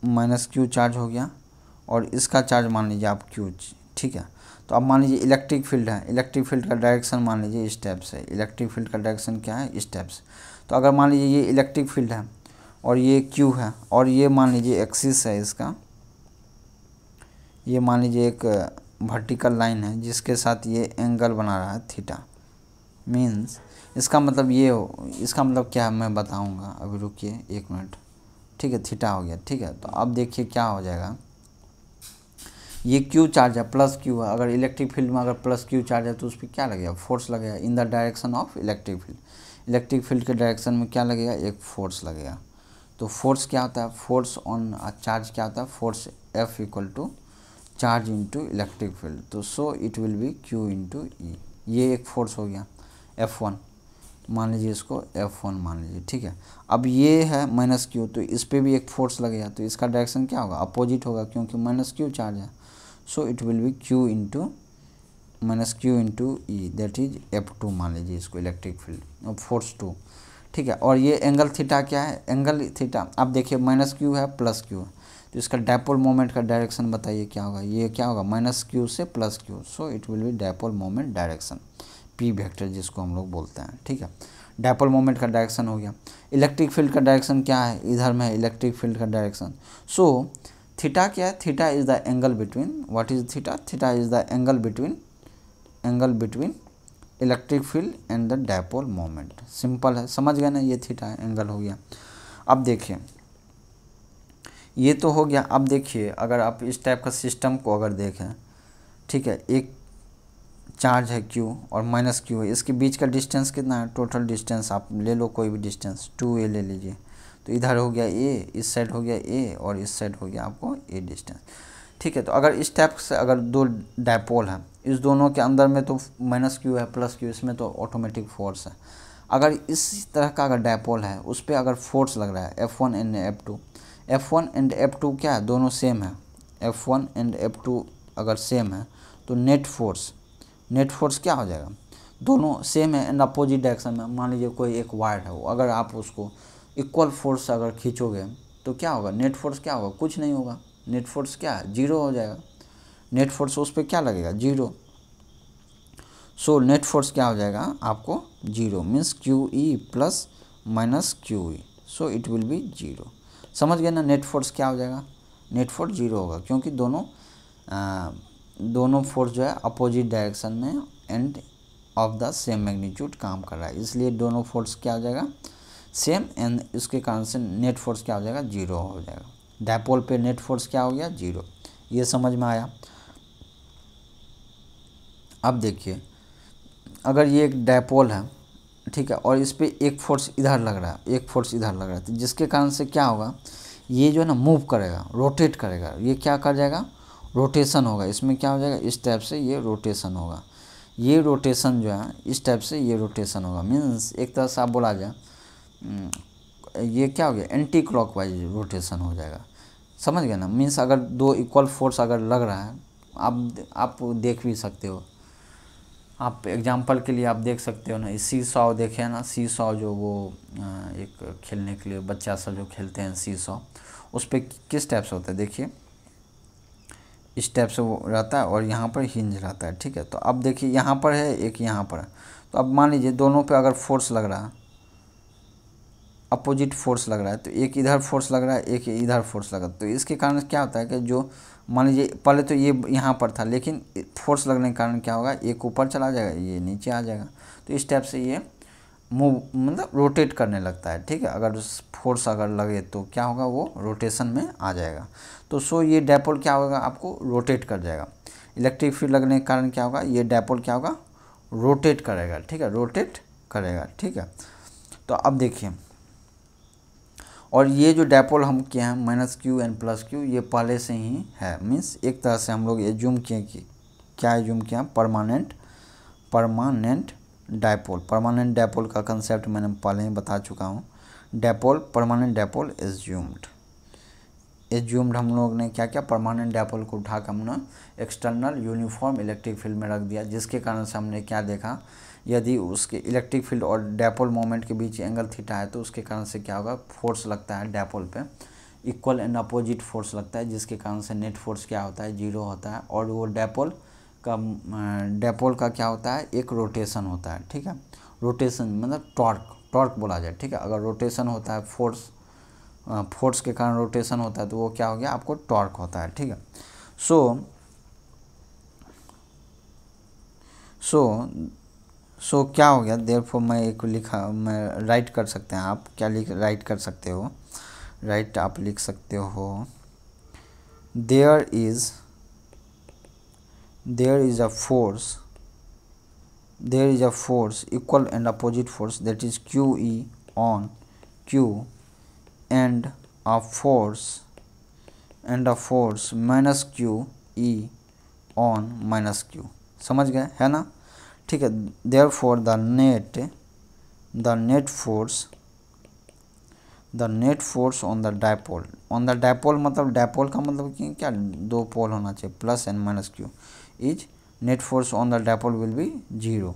-q चार्ज हो गया, और इसका चार्ज मान लीजिए आप q, ठीक है। तो अब मान लीजिए इलेक्ट्रिक फील्ड है, इलेक्ट्रिक फील्ड का डायरेक्शन मान लीजिए इस टाइप से, इलेक्ट्रिक फील्ड का डायरेक्शन क्या है, इस टाइप से। तो अगर मान लीजिए ये इलेक्ट्रिक फील्ड है और ये q है, और ये मान लीजिए एक्सिस है इसका, ये मान लीजिए एक वर्टिकल लाइन है जिसके साथ ये एंगल बना रहा है थीटा, मीन्स इसका मतलब ये हो, इसका मतलब क्या है मैं बताऊंगा, अभी रुकिए एक मिनट, ठीक है, थीटा हो गया, ठीक है। तो अब देखिए क्या हो जाएगा, ये क्यू चार्ज है, प्लस क्यू है, अगर इलेक्ट्रिक फील्ड में अगर प्लस क्यू चार्ज है तो उस पर क्या लगेगा, फोर्स लगेगा इन the direction of electric field, electric field के डायरेक्शन में क्या लगेगा, एक फोर्स लगेगा। तो फोर्स क्या होता है, फोर्स ऑन चार्ज क्या होता है, force F equal to charge into electric field, तो so it will be Q into E, ये एक फोर्स हो गया F1, मान लीजिए इसको F1 मान लीजिए, ठीक है। अब ये है -q, तो इस पर भी एक फोर्स लगेगा, तो इसका डायरेक्शन क्या होगा, अपोजिट होगा, क्योंकि -q चार्ज है। So it will be Q into E, that is F2 मान लीजिए इसको, इलेक्ट्रिक फील्ड और फोर्स 2, ठीक है। और ये एंगल थीटा क्या है, एंगल थीटा अब देखिए -q है +q है, तो इसका डायपोल मोमेंट का डायरेक्शन बताइए क्या होगा, ये क्या होगा, -q से +q, so it will B dipole moment direction, P vector जिसको हम लोग बोलते हैं, ठीक है। डायपोल मोमेंट का डायरेक्शन हो गया। इलेक्ट्रिक फील्ड का डायरेक्शन क्या है, इधर में है इलेक्ट्रिक फील्ड का डायरेक्शन। सो थीटा क्या है, theta is the angle between, what is theta, theta is the angle between electric field and the dipole moment, simple है, समझ गए ना, ये थीटा एंगल हो गया। अब देखिए ये तो हो गया। अब देखिए अगर आप इस टाइप का सिस्टम को अगर देखें, ठीक है, एक चार्ज है Q और -q है, इसके बीच का डिस्टेंस कितना है, टोटल डिस्टेंस आप ले लो कोई भी डिस्टेंस, 2a ले लीजिए, तो इधर हो गया a, इस साइड हो गया a, और इस साइड हो गया आपको a डिस्टेंस, ठीक है। तो अगर इस टाइप से अगर दो डायपोल है, इस दोनों के अंदर में तो -q है +q, इसमें तो ऑटोमेटिक फोर्स है। अगर इस तरह का अगर डायपोल है, उस पर अगर फोर्स लग रहा है F1 एंड F2 क्या है, दोनों सेम है, F1 एंड F2 अगर सेम है तो नेट फोर्स क्या हो जाएगा, दोनों सेम है एंड अपोजिट डायरेक्शन में। मान लीजिए कोई एक वायर है, अगर आप उसको इक्वल फोर्स अगर खींचोगे तो क्या होगा, नेट फोर्स क्या होगा, कुछ नहीं होगा, नेट फोर्स क्या है, 0 हो जाएगा, नेट फोर्स उस पर क्या लगेगा, 0। सो नेट फोर्स क्या हो जाएगा आपको 0, means QE plus -QE, so it will B 0। समझ गए ना, नेट फोर्स क्या हो जाएगा, नेट फोर्स 0 होगा, क्योंकि दोनों फोर्स जो है अपोजिट डायरेक्शन में end of the same magnitude काम कर रहा है, इसलिए दोनों फोर्स क्या हो जाएगा, सेम, एंड इसके कारण से नेट फोर्स क्या हो जाएगा, 0 हो जाएगा। डायपोल पे नेट फोर्स क्या हो गया, 0। ये समझ में आया। अब देखिए अगर ये एक डायपोल है, ठीक है, और इस पर एक फोर्स इधर लग रहा है, एक फोर्स इधर लग रहा है, तो जिसके कारण से क्या होगा, ये जो है ना मूव करेगा, रोटेट करेगा, ये क्या कर जाएगा, रोटेशन होगा, इसमें क्या हो जाएगा, इस टाइप से ये रोटेशन होगा, ये रोटेशन जो है इस टाइप से ये रोटेशन होगा, मीन्स एक तरह से आप बोला जाए ये क्या हो गया, एंटी क्लॉकवाइज रोटेशन हो जाएगा, समझ गए ना। मीन्स अगर दो इक्वल फोर्स अगर लग रहा है, आप देख भी सकते हो, आप एग्जांपल के लिए आप देख सकते हो ना, सी सॉ देखे ना, सी सॉ जो वो एक खेलने के लिए बच्चा सब जो खेलते हैं सी सॉ, उस पर किस टाइप से होता है, देखिए इस टाइप से वो रहता है और यहाँ पर हिंज रहता है, ठीक है। तो अब देखिए यहाँ पर है, एक यहाँ पर है, तो अब मान लीजिए दोनों पे अगर फोर्स लग रहा है, अपोजिट फोर्स लग रहा है, तो एक इधर फोर्स लग रहा है, एक इधर फोर्स लगा, तो इसके कारण क्या होता है कि जो मान लीजिए पहले तो ये यहाँ पर था, लेकिन फोर्स लगने के कारण क्या होगा, एक ऊपर चला जाएगा, ये नीचे आ जाएगा। तो इस टाइप से ये मूव मतलब रोटेट करने लगता है, ठीक है। अगर फोर्स अगर लगे तो क्या होगा, वो रोटेशन में आ जाएगा। तो सो ये डायपोल क्या होगा, आपको रोटेट कर जाएगा। इलेक्ट्रिक फील्ड लगने के कारण क्या होगा, ये डायपोल क्या होगा, रोटेट करेगा, ठीक है, रोटेट करेगा, ठीक है। तो अब देखिए, और ये जो डायपोल हम किए हैं -q एंड +q, ये पहले से ही है, मीन्स एक तरह से हम लोग एज्यूम किए कि क्या एज्यूम किया, परमानेंट डायपोल। परमानेंट डायपोल का कंसेप्ट मैंने पहले ही बता चुका हूँ। डायपोल, परमानेंट डायपोल एज्यूम्ड हम लोग ने क्या किया, परमानेंट डायपोल को उठाकर हमने एक्सटर्नल यूनिफॉर्म इलेक्ट्रिक फील्ड में रख दिया, जिसके कारण से हमने क्या देखा, यदि उसके इलेक्ट्रिक फील्ड और डायपोल मोमेंट के बीच एंगल थीटा है, तो उसके कारण से क्या होगा, फोर्स लगता है डायपोल पे, इक्वल एंड अपोजिट फोर्स लगता है, जिसके कारण से नेट फोर्स क्या होता है, 0 होता है। और वो डायपोल का क्या होता है, एक रोटेशन होता है, ठीक है। रोटेशन मतलब टॉर्क बोला जाए, ठीक है। अगर रोटेशन होता है, फोर्स के कारण रोटेशन होता है, तो वो क्या हो गया, आपको टॉर्क होता है, ठीक है। सो क्या हो गया, देयरफॉर मैं एक मैं राइट कर सकते हैं, आप क्या राइट कर सकते हो, आप लिख सकते हो, there is a force equal and opposite force, that is QE on Q and a force -QE on -Q, समझ गए है ना, ठीक है। therefore the net force on the dipole मतलब डायपोल का मतलब कि क्या, दो पोल होना चाहिए, plus and -q, is net force on the dipole will be 0।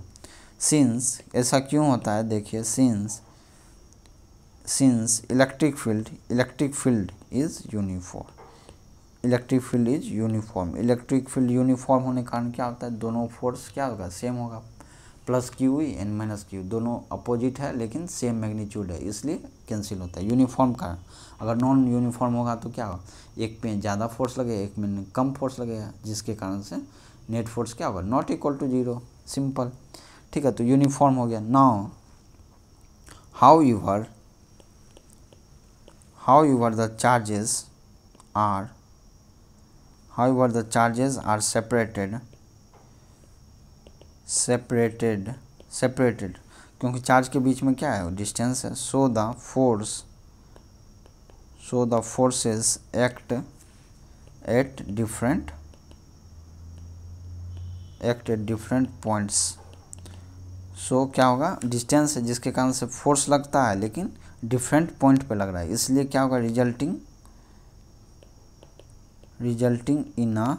Since ऐसा क्यों होता है, देखिए, since electric field is uniform, electric field uniform होने के कारण क्या होता है, दोनों फोर्स क्या होगा, सेम होगा, +QE एंड -Q दोनों अपोजिट है, लेकिन सेम मैग्नीट्यूड है, इसलिए कैंसिल होता है यूनिफॉर्म का। अगर नॉन यूनिफॉर्म होगा तो क्या होगा, एक पे ज़्यादा फोर्स लगेगा, एक में कम फोर्स लगेगा, जिसके कारण से नेट फोर्स क्या होगा, नॉट इक्वल टू 0, सिंपल, ठीक है। तो यूनिफॉर्म हो गया। Now however the charges are separated, क्योंकि चार्ज के बीच में क्या है, डिस्टेंस है। so the forces act at different points। सो क्या होगा, डिस्टेंस है, जिसके कारण से फोर्स लगता है, लेकिन डिफरेंट पॉइंट पे लग रहा है, इसलिए क्या होगा, resulting in a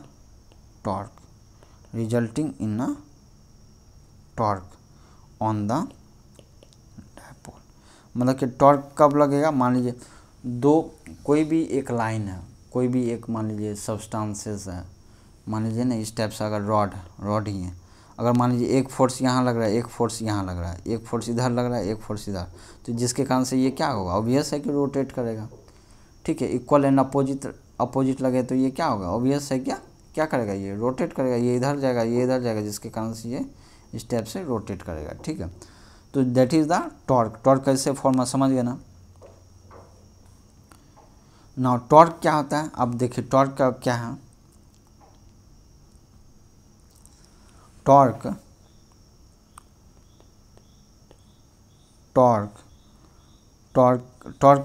torque on the dipole. मतलब कि टॉर्क कब लगेगा, मान लीजिए कोई भी एक लाइन है, कोई भी एक मान लीजिए सब्सटेंसेस है, मान लीजिए ना, इस टाइप से अगर रॉड ही है, अगर मान लीजिए एक फोर्स यहाँ लग रहा है, एक फोर्स यहाँ लग रहा है, एक फोर्स इधर लग रहा है, एक फोर्स इधर, तो जिसके कारण से ये क्या होगा, ऑब्वियस है कि रोटेट करेगा, ठीक है। इक्वल एंड अपोजिट लगे तो ये क्या होगा, ऑब्वियस है, क्या करेगा, ये रोटेट करेगा, ये इधर जाएगा, ये इधर जाएगा, जिसके कारण से ये इस टाइप से रोटेट करेगा, ठीक है। तो दैट इज द टॉर्क कैसे फॉर्मूला समझ गए ना। नाउ टॉर्क क्या होता है, अब देखिए टॉर्क का क्या है, टॉर्क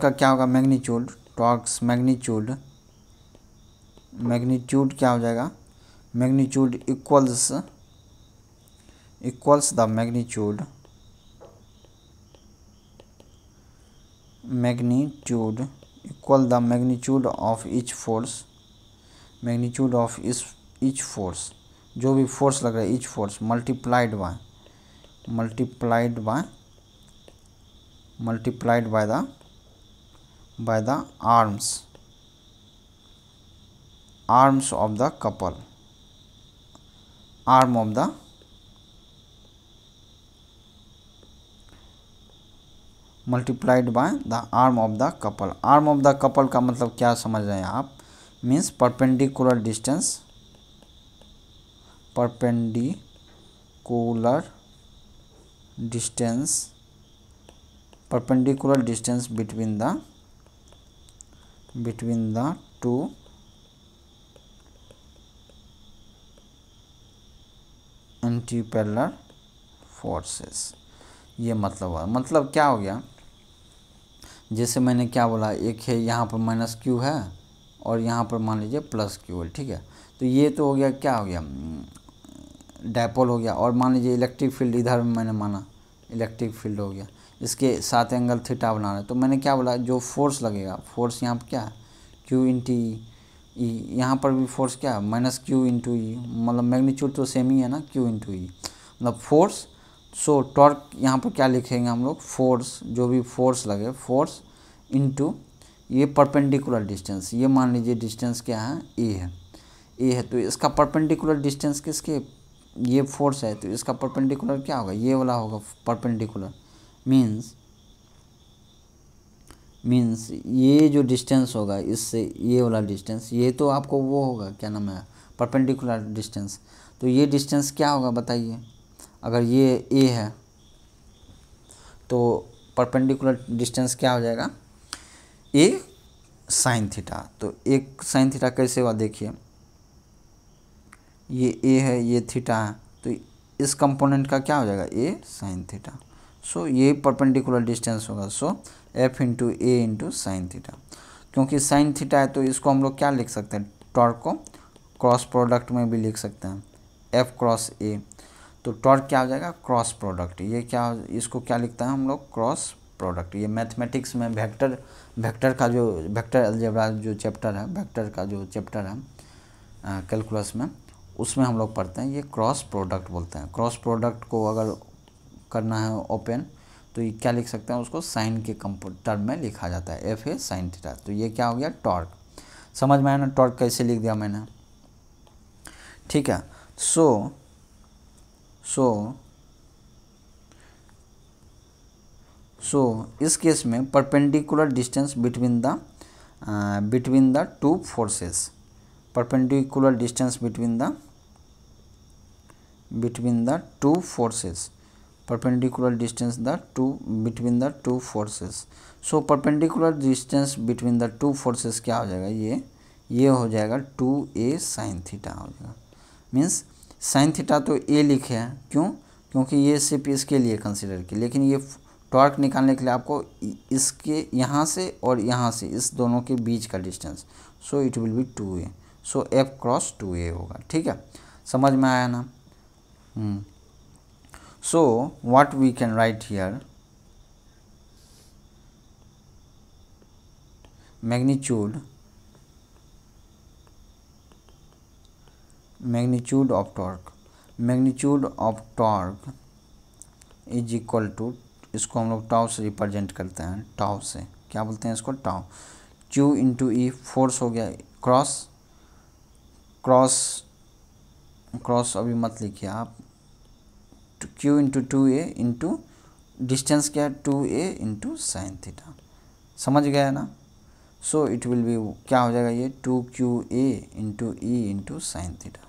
का क्या होगा, मैग्नीट्यूड, टॉर्क्स मैग्नीट्यूड क्या हो जाएगा, magnitude equals the magnitude equal the magnitude of each force, जो भी फोर्स लग रहा है, each force multiplied by the arms of the couple, arm multiplied by the arm of the couple. Arm of the couple का मतलब क्या समझ रहे हैं आप, means perpendicular distance, perpendicular distance between the two antiparallel forces. ये मतलब हुआ, मतलब क्या हो गया, जैसे मैंने क्या बोला, एक है यहाँ पर माइनस क्यू है और यहाँ पर मान लीजिए प्लस क्यू है, ठीक है। तो ये तो हो गया, क्या हो गया, डायपोल हो गया। और मान लीजिए इलेक्ट्रिक फील्ड इधर मैंने माना इलेक्ट्रिक फील्ड हो गया, इसके साथ एंगल थीटा बनाना है। तो मैंने क्या बोला, जो फोर्स लगेगा, फोर्स यहाँ पर क्या है, क्यू इंटू ई, यहाँ पर भी फोर्स क्या है, माइनस क्यू इंटू ई, मतलब मैग्नीट्यूड तो सेम ही है ना, क्यू इंटू ई मतलब फोर्स। सो टॉर्क यहाँ पर क्या लिखेंगे हम लोग, फोर्स, जो भी फोर्स लगे, फोर्स इंटू ये परपेंडिकुलर डिस्टेंस, ये मान लीजिए डिस्टेंस क्या है, ए है, ए है। तो इसका परपेंडिकुलर डिस्टेंस किसके, ये फोर्स है, तो इसका परपेंडिकुलर क्या होगा, ये वाला होगा परपेंडिकुलर। मीन्स ये जो डिस्टेंस होगा इससे ये वाला डिस्टेंस, ये तो आपको वो होगा, क्या नाम है, परपेंडिकुलर डिस्टेंस। तो ये डिस्टेंस क्या होगा बताइए, अगर ये ए है तो परपेंडिकुलर डिस्टेंस क्या हो जाएगा, ए साइन थीटा। तो एक साइन थीटा कैसे हुआ, देखिए ये ए है, ये थीटा है, तो इस कंपोनेंट का क्या हो जाएगा, ए साइन थीटा। सो ये परपेंडिकुलर डिस्टेंस होगा, सो एफ इंटू ए इंटू साइन थीटा। क्योंकि साइन थीटा है तो इसको हम लोग क्या लिख सकते हैं, टॉर्क को क्रॉस प्रोडक्ट में भी लिख सकते हैं, एफ क्रॉस ए। तो टॉर्क क्या हो जाएगा, क्रॉस प्रोडक्ट। ये क्या, इसको क्या लिखता है हम लोग, क्रॉस प्रोडक्ट। ये मैथमेटिक्स में वेक्टर का जो वेक्टर अलजेब्रा जो चैप्टर है, वेक्टर का जो चैप्टर है कैलकुलस में, उसमें हम लोग पढ़ते हैं, ये क्रॉस प्रोडक्ट बोलते हैं। क्रॉस प्रोडक्ट को अगर करना है ओपन, तो ये क्या लिख सकते हैं, उसको साइन के टर्म में लिखा जाता है, एफ ए साइन थीटा। तो ये क्या हो गया, टॉर्क। समझ में आया ना, टॉर्क कैसे लिख दिया मैंने, ठीक है। सो इस केस में perpendicular distance between the two forces, perpendicular distance between the two forces, perpendicular distance between the two forces। so perpendicular distance between the two forces क्या हो जाएगा, ये हो जाएगा 2a sin थीटा हो जाएगा। मीन्स साइन थीटा तो a लिखे हैं, क्योंकि ये सिर्फ इसके लिए कंसिडर किया, लेकिन ये टॉर्क निकालने के लिए आपको इसके यहाँ से और यहाँ से इस दोनों के बीच का distance, so it will B 2a, so f cross 2a होगा, ठीक है। समझ में आया ना। So what we can write here, magnitude of torque is equal to, इसको हम लोग टाउ से रिप्रेजेंट करते हैं, टाउ से क्या बोलते हैं इसको, टाउ। Q इंटू ई फोर्स हो गया, क्रॉस अभी मत लिखिए आप, Q into 2a into distance क्या है, 2a इंटू साइन थीटा। समझ गया ना। सो इट विल बी क्या हो जाएगा, ये 2qa into E into sine theta,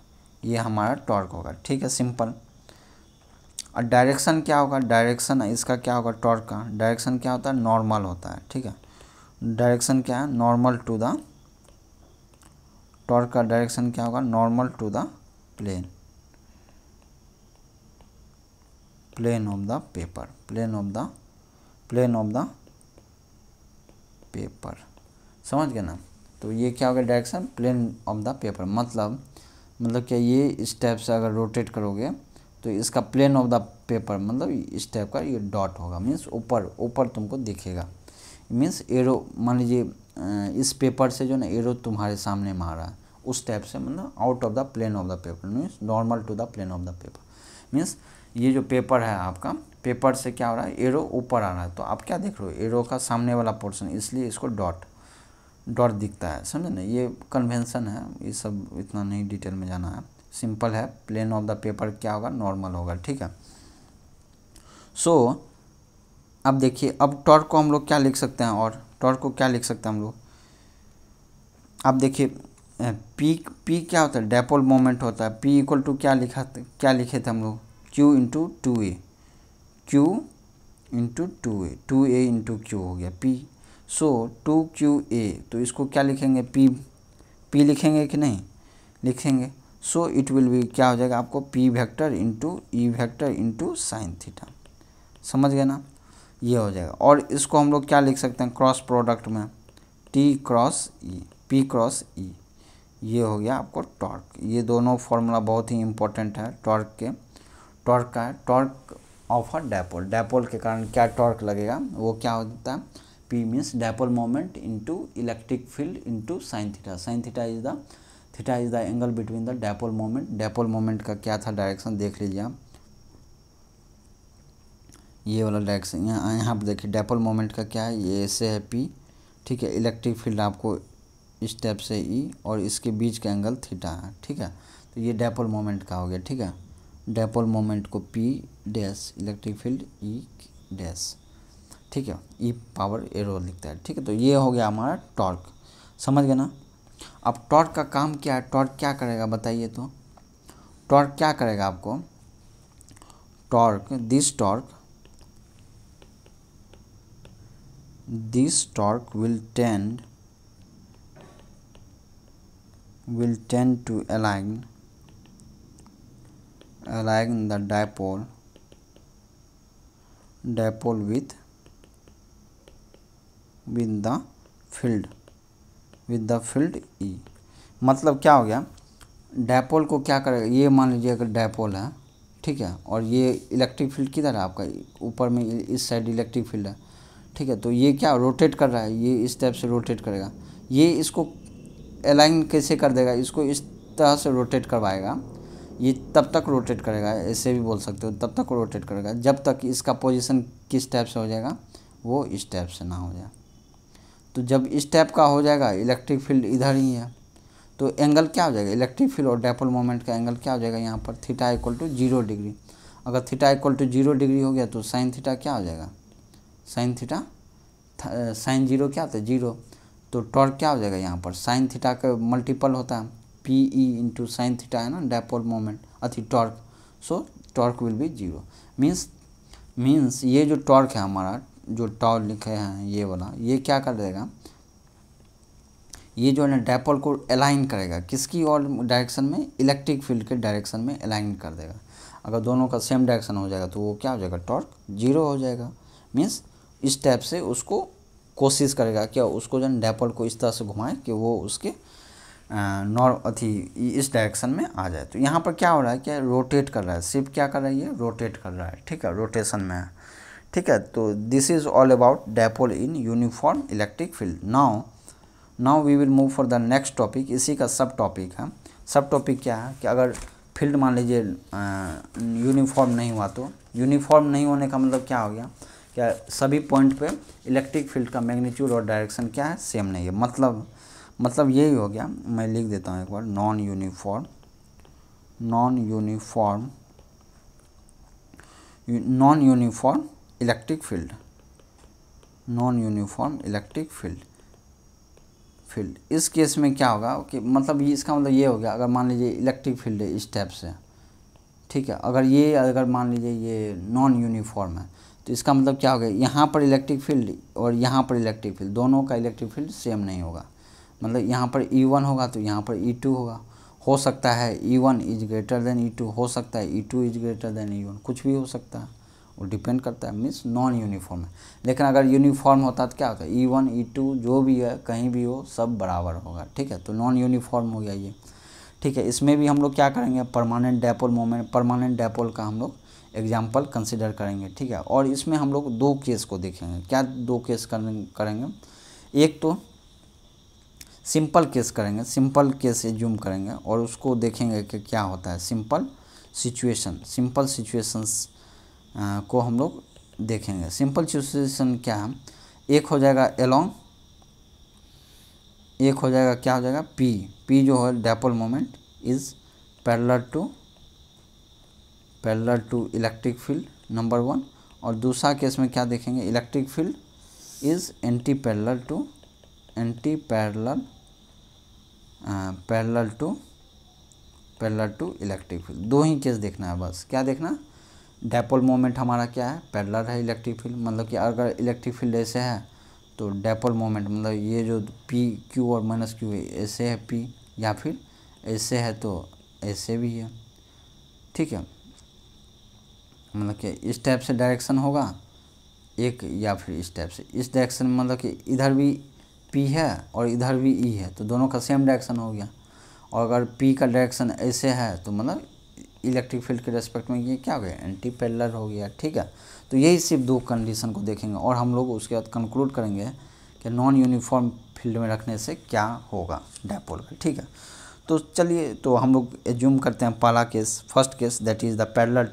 ये हमारा टॉर्क होगा, ठीक है, सिंपल। और डायरेक्शन क्या होगा, डायरेक्शन इसका क्या होगा, टॉर्क का डायरेक्शन क्या होता है, नॉर्मल होता है, ठीक है। डायरेक्शन क्या है, नॉर्मल टू द, टॉर्क का डायरेक्शन क्या होगा, normal to the plane of the paper, plane of the paper. समझ गए ना। तो ये क्या होगा, direction plane of the paper, मतलब क्या, ये इस टाइप से अगर रोटेट करोगे तो इसका प्लेन ऑफ द पेपर मतलब इस टाइप का ये डॉट होगा, मीन्स ऊपर तुमको दिखेगा। मीन्स एरो, मान लीजिए इस पेपर से जो ना एरो तुम्हारे सामने में आ रहा है, उस टाइप से, मतलब out of the plane of the paper, means normal to the plane of the paper. Means ये जो पेपर है आपका, पेपर से क्या हो रहा है, एरो ऊपर आ रहा है, तो आप क्या देख रहे हो, एरो का सामने वाला पोर्शन, इसलिए इसको डॉट दिखता है, समझे ना। ये कन्वेंशन है, ये सब इतना नहीं डिटेल में जाना है, सिंपल है। प्लेन ऑफ द पेपर क्या होगा, नॉर्मल होगा, ठीक है। सो अब देखिए, अब टॉर्क को हम लोग क्या लिख सकते हैं, और टॉर्क को क्या लिख सकते हैं हम लोग। अब देखिए पी क्या होता है, डायपोल मोमेंट होता है। पी इक्वल टू क्या लिखे थे हम लोग, Q into two A, Q into two A into Q हो गया P. So two Q A, तो इसको क्या लिखेंगे, पी लिखेंगे कि नहीं लिखेंगे। सो इट विल बी क्या हो जाएगा आपको, P vector into E vector into sine theta. समझ गए ना, ये हो जाएगा। और इसको हम लोग क्या लिख सकते हैं क्रॉस प्रोडक्ट में, टी क्रॉस ई, पी क्रॉस ई, ये हो गया आपको टॉर्क। ये दोनों फॉर्मूला बहुत ही इंपॉर्टेंट है टॉर्क के। टॉर्क का है torque of a dipole, dipole के कारण क्या टॉर्क लगेगा, वो क्या होता है, P means dipole moment into electric field into sine theta. Sine theta is the angle between the dipole moment. Dipole moment का क्या था डायरेक्शन देख लीजिए आप, ये वाला डायरेक्शन यहाँ पर देखिए, डायपोल मोमेंट का क्या है, ये ऐसे है पी, ठीक है। इलेक्ट्रिक फील्ड आपको इस स्टेप से ई, और इसके बीच का एंगल थीटा है, ठीक है। तो ये डायपोल मोमेंट का हो गया, ठीक है। डायपोल मोमेंट को P dash, electric field E dash, ठीक है, ई पावर एरो लिखता है, ठीक है। तो ये हो गया हमारा टॉर्क, समझ गए ना। अब टॉर्क का काम क्या है, टॉर्क क्या करेगा बताइए तो। टॉर्क क्या करेगा आपको, torque this torque will tend to align the dipole with the field E। मतलब क्या हो गया, डायपोल को क्या करेगा, ये मान लीजिए अगर डायपोल है, ठीक है, और ये इलेक्ट्रिक फील्ड किधर है आपका, ऊपर में इस साइड इलेक्ट्रिक फील्ड है, ठीक है। तो ये क्या रोटेट कर रहा है, ये इस टाइप से रोटेट करेगा। ये इसको अलाइन कैसे कर देगा, इसको इस तरह से रोटेट करवाएगा, ये तब तक रोटेट करेगा, ऐसे भी बोल सकते हो, तब तक रोटेट करेगा जब तक इसका पोजीशन किस टाइप से हो जाएगा, वो इस टाइप से ना हो जाए। तो जब इस टाइप का हो जाएगा, इलेक्ट्रिक फील्ड इधर ही है, तो एंगल क्या हो जाएगा, इलेक्ट्रिक फील्ड और डायपोल मोमेंट का एंगल क्या हो जाएगा यहाँ पर, थीटा इक्वल टू 0 डिग्री। अगर थीटा इक्वल टू 0 डिग्री हो गया तो साइन थीटा क्या हो जाएगा, साइन थीटा, साइन 0 क्या होता है 0। तो टॉर्क क्या हो जाएगा यहाँ पर, साइन थीटा का मल्टीपल होता है P E into sine theta है ना, डायपोल मोमेंट अथी torque. So torque will be 0। Means ये जो टॉर्क है हमारा, जो टॉर्क लिखे हैं ये वाला, ये क्या कर देगा, ये जो है ना डायपोल को अलाइन करेगा किसकी और डायरेक्शन में, इलेक्ट्रिक फील्ड के डायरेक्शन में अलाइन कर देगा। अगर दोनों का सेम डायरेक्शन हो जाएगा तो वो क्या हो जाएगा, टॉर्क 0 हो जाएगा। मीन्स इस टाइप से उसको कोशिश करेगा क्या, उसको जो है डायपोल को इस तरह से घुमाए कि वो उसके इस डायरेक्शन में आ जाए। तो यहाँ पर क्या हो रहा है, क्या रोटेट कर रहा है, सिर्फ क्या कर रहा है, ये रोटेट कर रहा है, ठीक है, रोटेशन में है, ठीक है। तो this is all about dipole in uniform electric field. Now we will move for the next topic. इसी का सब टॉपिक है। सब टॉपिक क्या है कि अगर फील्ड मान लीजिए यूनिफॉर्म नहीं हुआ, तो यूनिफॉर्म नहीं होने का मतलब क्या हो गया, क्या सभी पॉइंट पे इलेक्ट्रिक फील्ड का मैग्नीट्यूड और डायरेक्शन क्या है, सेम नहीं है। मतलब यही हो गया, मैं लिख देता हूँ एक बार, नॉन यूनिफॉर्म इलेक्ट्रिक फील्ड। इस केस में क्या होगा कि मतलब ये इसका मतलब ये हो गया, अगर मान लीजिए इलेक्ट्रिक फील्ड है इस टाइप से, ठीक है, अगर मान लीजिए ये नॉन यूनिफॉर्म है, तो इसका मतलब क्या हो गया, यहाँ पर इलेक्ट्रिक फील्ड और यहाँ पर इलेक्ट्रिक फील्ड, दोनों का इलेक्ट्रिक फील्ड सेम नहीं होगा। मतलब यहाँ पर E1 होगा तो यहाँ पर E2 होगा। हो सकता है E1 is greater than E2, हो सकता है E2 is greater than E1, कुछ भी हो सकता है, वो डिपेंड करता है। मीन्स नॉन यूनिफॉर्म है। लेकिन अगर यूनिफॉर्म होता तो क्या होता है, E1 E2 जो भी है कहीं भी हो सब बराबर होगा, ठीक है। तो नॉन यूनिफॉर्म हो गया ये, ठीक है। इसमें भी हम लोग क्या करेंगे, परमानेंट डायपोल का हम लोग एग्जाम्पल कंसिडर करेंगे, ठीक है। और इसमें हम लोग 2 केस को देखेंगे। क्या 2 केस करेंगे, एक तो सिंपल केस एज्यूम करेंगे और उसको देखेंगे कि क्या होता है, सिंपल सिचुएशंस को हम लोग देखेंगे। सिंपल सिचुएशन क्या है, एक हो जाएगा एलोंग, एक हो जाएगा क्या हो जाएगा पी जो है dipole moment is parallel to electric field number 1, और दूसरा केस में क्या देखेंगे, electric field is anti parallel to electric field. दो ही केस देखना है बस। क्या देखना, डायपोल मोमेंट हमारा क्या है, पैरेलल है इलेक्ट्रिक फील्ड, मतलब कि अगर इलेक्ट्रिक फील्ड ऐसे है तो डायपोल मोमेंट मतलब ये जो पी क्यू और माइनस क्यू है ऐसे है पी, या फिर ऐसे है तो ऐसे भी है, ठीक है। मतलब कि इस टाइप से डायरेक्शन होगा एक, या फिर इस टाइप से, इस डायरेक्शन में मतलब कि इधर भी पी है और इधर भी ई है तो दोनों का सेम डायरेक्शन हो गया। और अगर पी का डायरेक्शन ऐसे है तो मतलब इलेक्ट्रिक फील्ड के रेस्पेक्ट में ये क्या हो गया, एंटी पैरेलल हो गया, ठीक है। तो यही सिर्फ दो कंडीशन को देखेंगे और हम लोग उसके बाद कंक्लूड करेंगे कि नॉन यूनिफॉर्म फील्ड में रखने से क्या होगा डायपोल का, ठीक है। तो चलिए, तो हम लोग एज्यूम करते हैं पहला case, first case, that is the parallel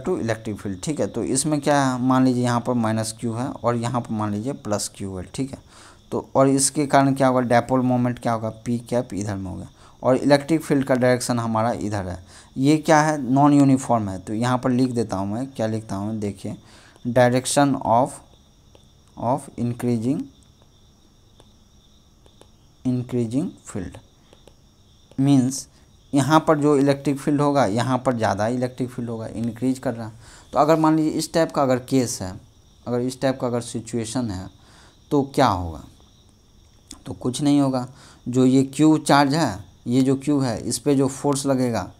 to electric field, ठीक है। तो इसमें क्या है, मान लीजिए यहाँ पर माइनस क्यू है और यहाँ पर मान लीजिए प्लस क्यू है, ठीक है। तो और इसके कारण क्या होगा, डायपोल मोमेंट क्या होगा, पी कैप इधर में होगा और इलेक्ट्रिक फील्ड का डायरेक्शन हमारा इधर है। ये क्या है, नॉन यूनिफॉर्म है। तो यहाँ पर लिख देता हूँ मैं, क्या लिखता हूँ, देखिए, direction of increasing field means यहाँ पर जो इलेक्ट्रिक फील्ड होगा यहाँ पर ज़्यादा इलेक्ट्रिक फील्ड होगा, इंक्रीज कर रहा है। तो अगर मान लीजिए इस टाइप का अगर केस है, अगर इस टाइप का अगर सिचुएशन है तो क्या होगा, तो कुछ नहीं होगा। जो ये क्यू चार्ज है, ये जो क्यू है, इस पे जो फोर्स लगेगा,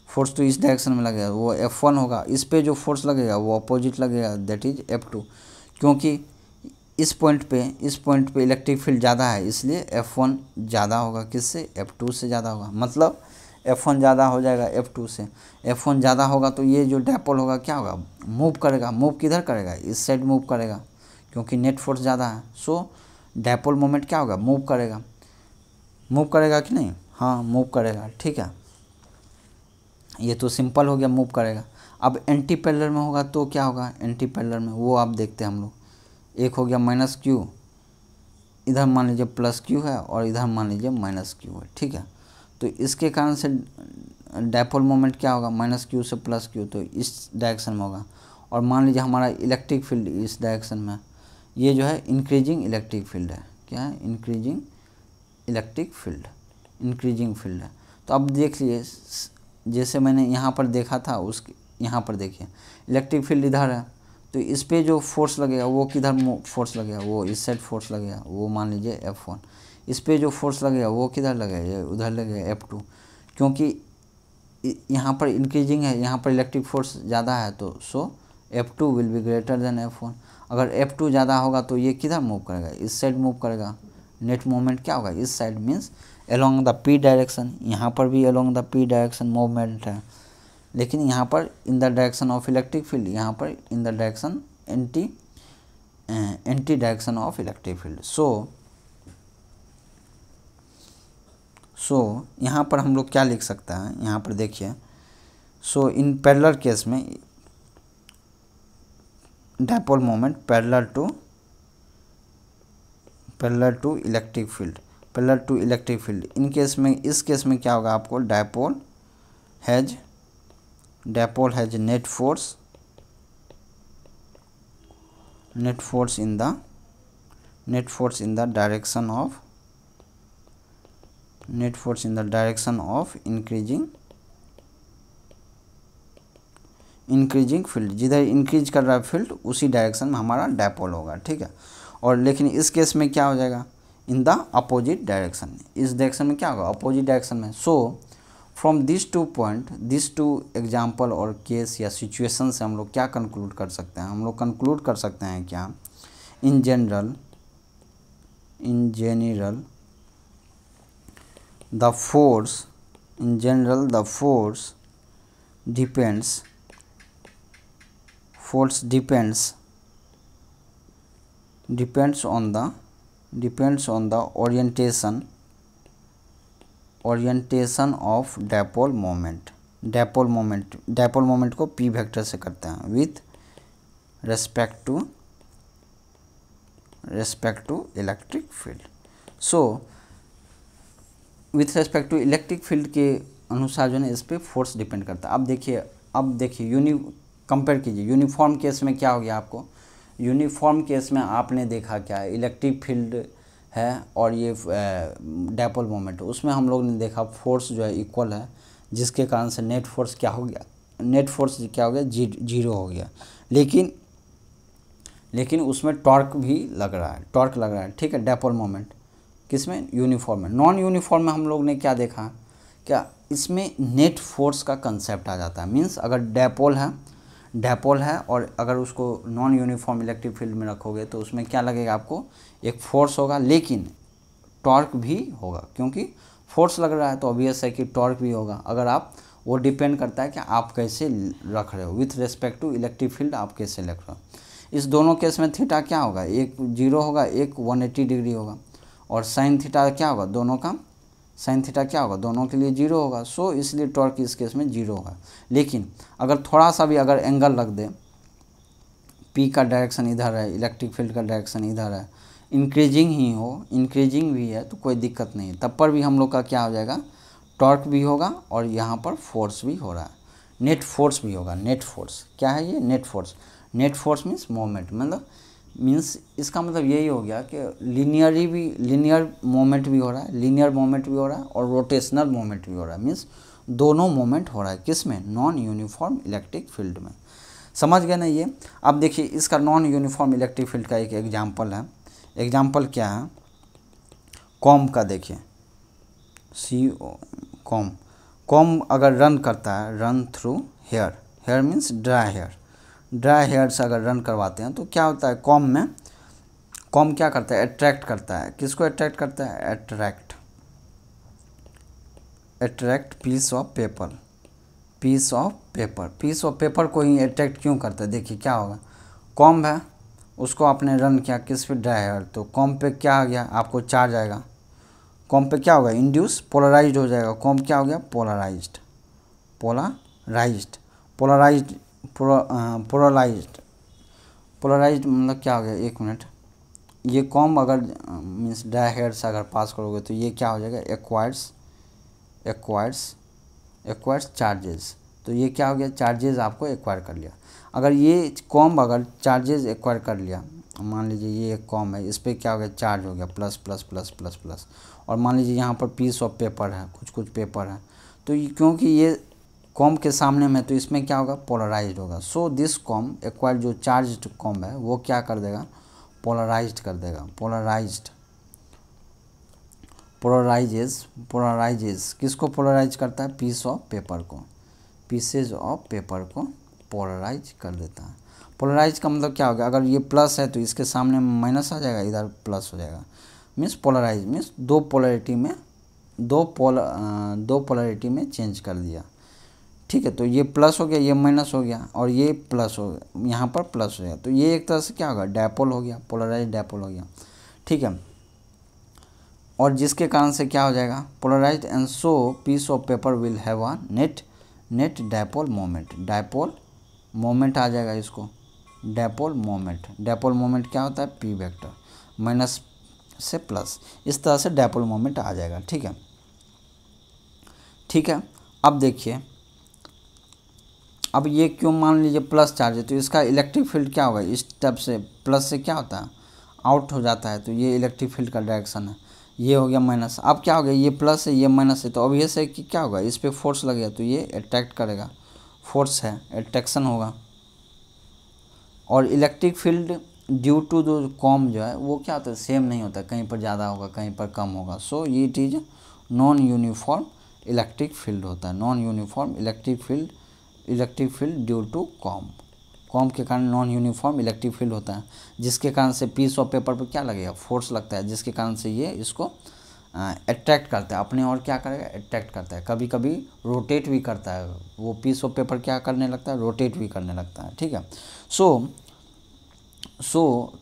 फोर्स तो इस डायरेक्शन में लगेगा वो F1 होगा, इस पे जो फोर्स लगेगा वो अपोजिट लगेगा, दैट इज F2। क्योंकि इस पॉइंट पे इलेक्ट्रिक फील्ड ज़्यादा है इसलिए F1 ज़्यादा होगा, किससे, F2 से ज़्यादा होगा। मतलब F1 ज़्यादा हो जाएगा F2 से, F1 ज़्यादा होगा तो ये जो डायपोल होगा क्या होगा, मूव करेगा। मूव किधर करेगा, इस साइड मूव करेगा क्योंकि नेट फोर्स ज़्यादा है। सो डायपोल मोमेंट क्या होगा, मूव करेगा कि नहीं, हाँ मूव करेगा, ठीक है। ये तो सिंपल हो गया, मूव करेगा। अब एंटी पैरेलल में होगा तो क्या होगा, एंटी पैरेलल में वो आप देखते हैं हम लोग, एक हो गया माइनस क्यू, इधर मान लीजिए प्लस क्यू है और इधर मान लीजिए माइनस क्यू है, ठीक है। तो इसके कारण से डायपोल मोमेंट क्या होगा, माइनस क्यू से प्लस क्यू, तो इस डायरेक्शन में होगा। और मान लीजिए हमारा इलेक्ट्रिक फील्ड इस डायरेक्शन में, ये जो है इंक्रीजिंग इलेक्ट्रिक फील्ड है, क्या है, इंक्रीजिंग फील्ड है। तो अब देख लिए, जैसे मैंने यहाँ पर देखा था उसके, यहाँ पर देखिए इलेक्ट्रिक फील्ड इधर है तो इस पे जो फोर्स लगेगा वो किधर फोर्स लगेगा, वो इस साइड फोर्स लगेगा, वो मान लीजिए F1। इस पे जो फोर्स लगेगा वो किधर लगेगा, उधर लगेगा F2। क्योंकि यहाँ पर इंक्रीजिंग है, यहाँ पर इलेक्ट्रिक फोर्स ज़्यादा है तो सो F2 will be greater than F1। अगर F2 ज़्यादा होगा तो ये किधर मूव करेगा, इस साइड मूव करेगा। नेट मोमेंट क्या होगा, इस side means along the P direction. यहाँ पर भी along the P direction movement है, लेकिन यहाँ पर in the direction of electric field, यहाँ पर in the direction anti direction of electric field. So यहाँ पर हम लोग क्या लिख सकते हैं, यहाँ पर देखिए, सो इन पैरेलल केस में dipole moment parallel to electric field, in case में, इस केस में क्या होगा आपको, dipole has net force in the direction of increasing field. जिधर इंक्रीज कर रहा है फील्ड उसी डायरेक्शन में हमारा डायपोल होगा, ठीक है। और लेकिन इस केस में क्या हो जाएगा, इन द अपोजिट डायरेक्शन, इस डायरेक्शन में क्या होगा, अपोजिट डायरेक्शन में। So from this two example और केस या सिचुएशन से हम लोग क्या कंक्लूड कर सकते हैं, हम लोग कंक्लूड कर सकते हैं क्या, in general the force depends on the orientation of dipole moment। Dipole moment को p वेक्टर से करते हैं with respect to electric field. So with respect to electric field के अनुसार जो है इस पर फोर्स डिपेंड करता है। अब देखिए कंपेयर कीजिए। यूनिफॉर्म केस में क्या हो गया आपको, यूनिफॉर्म केस में आपने देखा क्या है, इलेक्ट्रिक फील्ड है और ये डायपोल मोमेंट, उसमें हम लोग ने देखा फोर्स जो है इक्वल है, जिसके कारण से नेट फोर्स क्या हो गया, नेट फोर्स क्या हो गया, जीरो हो गया। लेकिन उसमें टॉर्क भी लग रहा है, टॉर्क लग रहा है, ठीक है, डायपोल मोमेंट किसमें, यूनिफॉर्म में। नॉन यूनिफॉर्म में हम लोग ने क्या देखा, क्या इसमें नेट फोर्स का कंसेप्ट आ जाता है। मींस अगर डायपोल है और अगर उसको नॉन यूनिफॉर्म इलेक्ट्रिक फील्ड में रखोगे तो उसमें क्या लगेगा आपको, एक फोर्स होगा लेकिन टॉर्क भी होगा, क्योंकि फोर्स लग रहा है तो ऑब्वियस है कि टॉर्क भी होगा। अगर आप, वो डिपेंड करता है कि आप कैसे रख रहे हो, with respect to electric field आप कैसे रख रहे हो। इस दोनों केस में थीटा क्या होगा, एक 0 होगा, एक 180 डिग्री होगा, और साइन थीटा क्या होगा, दोनों का साइन थीटा क्या होगा, दोनों के लिए 0 होगा। सो इसलिए टॉर्क इस केस में 0 होगा। लेकिन अगर थोड़ा सा भी अगर एंगल रख दे, पी का डायरेक्शन इधर है, इलेक्ट्रिक फील्ड का डायरेक्शन इधर है, इंक्रीजिंग ही हो, इंक्रीजिंग भी है तो कोई दिक्कत नहीं है, तब पर भी हम लोग का क्या हो जाएगा, टॉर्क भी होगा और यहाँ पर फोर्स भी हो रहा है, नेट फोर्स भी होगा। नेट फोर्स क्या है ये, net force. Net force means moment, मतलब मीन्स इसका मतलब यही हो गया कि लीनियर मोमेंट भी हो रहा है, लीनियर मोमेंट भी हो रहा है और रोटेशनल मोमेंट भी हो रहा है। मीन्स दोनों मोमेंट हो रहा है किस में, नॉन यूनिफॉर्म इलेक्ट्रिक फील्ड में। समझ गए ना ये। अब देखिए इसका नॉन यूनिफॉर्म इलेक्ट्रिक फील्ड का एक एग्जाम्पल है। एग्जाम्पल क्या है, कॉम का देखिए, कॉम अगर रन करता है, run through hair, hair means dry hair से अगर रन करवाते हैं तो क्या होता है, कॉम क्या करता है, अट्रैक्ट करता है, किसको अट्रैक्ट करता है, अट्रैक्ट पीस ऑफ पेपर को ही अट्रैक्ट क्यों करता है। देखिए क्या होगा, कॉम है, उसको आपने रन किया किस पे, ड्राई हेयर, तो कॉम पे क्या आ गया, आपको चार्ज आएगा, कॉम पे क्या होगा, इंड्यूस, पोलराइज्ड हो जाएगा, कॉम क्या हो गया, पोलराइज्ड मतलब क्या हो गया, एक मिनट, ये कॉम अगर मीन्स ड्राई हेयर से अगर पास करोगे तो ये क्या हो जाएगा, एक्वायर्स चार्जेस, तो ये क्या हो गया, चार्जेस आपको एक्वायर कर लिया। अगर ये कॉम अगर चार्जेस एक्वायर कर लिया, मान लीजिए ये एक कॉम है, इस पर क्या हो गया, चार्ज हो गया plus plus plus plus plus, और मान लीजिए यहाँ पर पीस ऑफ पेपर है, कुछ पेपर है, तो क्योंकि ये कॉम के सामने में, तो इसमें क्या होगा, पोलराइज्ड होगा। सो दिस कॉम एक्वायर, जो चार्ज्ड कॉम है वो क्या कर देगा, पोलराइज्ड कर देगा, पोलराइजेस किसको पोलराइज करता है, पीसेज ऑफ पेपर को पोलराइज कर देता है। पोलराइज का मतलब क्या होगा, अगर ये प्लस है तो इसके सामने माइनस आ जाएगा, इधर प्लस हो जाएगा। मीन्स पोलराइज मीन्स दो पोलरिटी में चेंज कर दिया, ठीक है। तो ये प्लस हो गया, ये माइनस हो गया, और ये प्लस हो गया, यहाँ पर प्लस हो गया, तो ये एक तरह से क्या होगा, डायपोल हो गया, पोलराइज डायपोल हो गया, ठीक है। और जिसके कारण से क्या हो जाएगा, polarized, and so piece of paper will have a net dipole moment आ जाएगा इसको, डायपोल मोमेंट क्या होता है, पी वेक्टर माइनस से प्लस, इस तरह से डायपोल मोमेंट आ जाएगा, ठीक है। अब देखिए, अब ये क्यों, मान लीजिए प्लस चार्ज है तो इसका इलेक्ट्रिक फील्ड क्या होगा, इस स्टेप से प्लस से क्या होता है, आउट हो जाता है, तो ये इलेक्ट्रिक फील्ड का डायरेक्शन है। ये हो गया माइनस, अब क्या हो गया, ये प्लस है ये माइनस है, तो ऑब्वियस है कि क्या होगा, इस पर फोर्स लगेगा तो ये अट्रैक्ट करेगा, फोर्स है, अट्रैक्शन होगा। और इलेक्ट्रिक फील्ड ड्यू टू जो कॉम जो है वो क्या होता है, सेम नहीं होता, कहीं पर ज़्यादा होगा कहीं पर कम होगा। सो ये चीज़ नॉन यूनिफॉर्म इलेक्ट्रिक फील्ड होता है, non uniform electric field due to comb के कारण नॉन यूनिफॉर्म इलेक्ट्रिक फील्ड होता है, जिसके कारण से पीस ऑफ पेपर पर क्या लगेगा, फोर्स लगता है, जिसके कारण से ये इसको अट्रैक्ट करता है अपने और, क्या करेगा, अट्रैक्ट करता है, कभी कभी रोटेट भी करता है, वो पीस ऑफ पेपर क्या करने लगता है, रोटेट भी करने लगता है, ठीक है।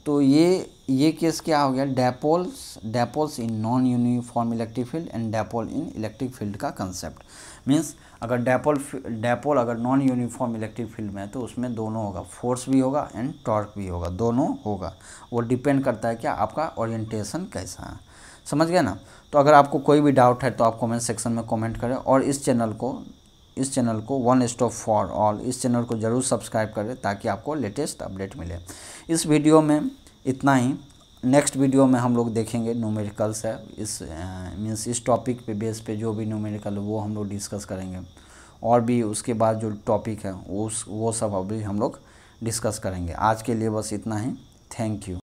तो ये केस क्या हो गया, dipoles in non uniform electric field and dipole in electric field का कंसेप्ट। मीन्स अगर डायपोल अगर नॉन यूनिफॉर्म इलेक्ट्रिक फील्ड में है तो उसमें दोनों होगा, फोर्स भी होगा एंड टॉर्क भी होगा, दोनों होगा। वो डिपेंड करता है क्या, आपका ओरिएंटेशन कैसा है, समझ गए ना। तो अगर आपको कोई भी डाउट है तो आप कमेंट सेक्शन में कमेंट करें, और इस चैनल को इस चैनल को वन स्टॉप फॉर ऑल, इस चैनल को ज़रूर सब्सक्राइब करें ताकि आपको लेटेस्ट अपडेट मिले। इस वीडियो में इतना ही। नेक्स्ट वीडियो में हम लोग देखेंगे न्यूमेरिकल्स है, इस मीन्स इस टॉपिक पे बेस पे जो भी न्यूमेरिकल है वो हम लोग डिस्कस करेंगे, और भी उसके बाद जो टॉपिक है वो सब अभी हम लोग डिस्कस करेंगे। आज के लिए बस इतना ही। Thank you.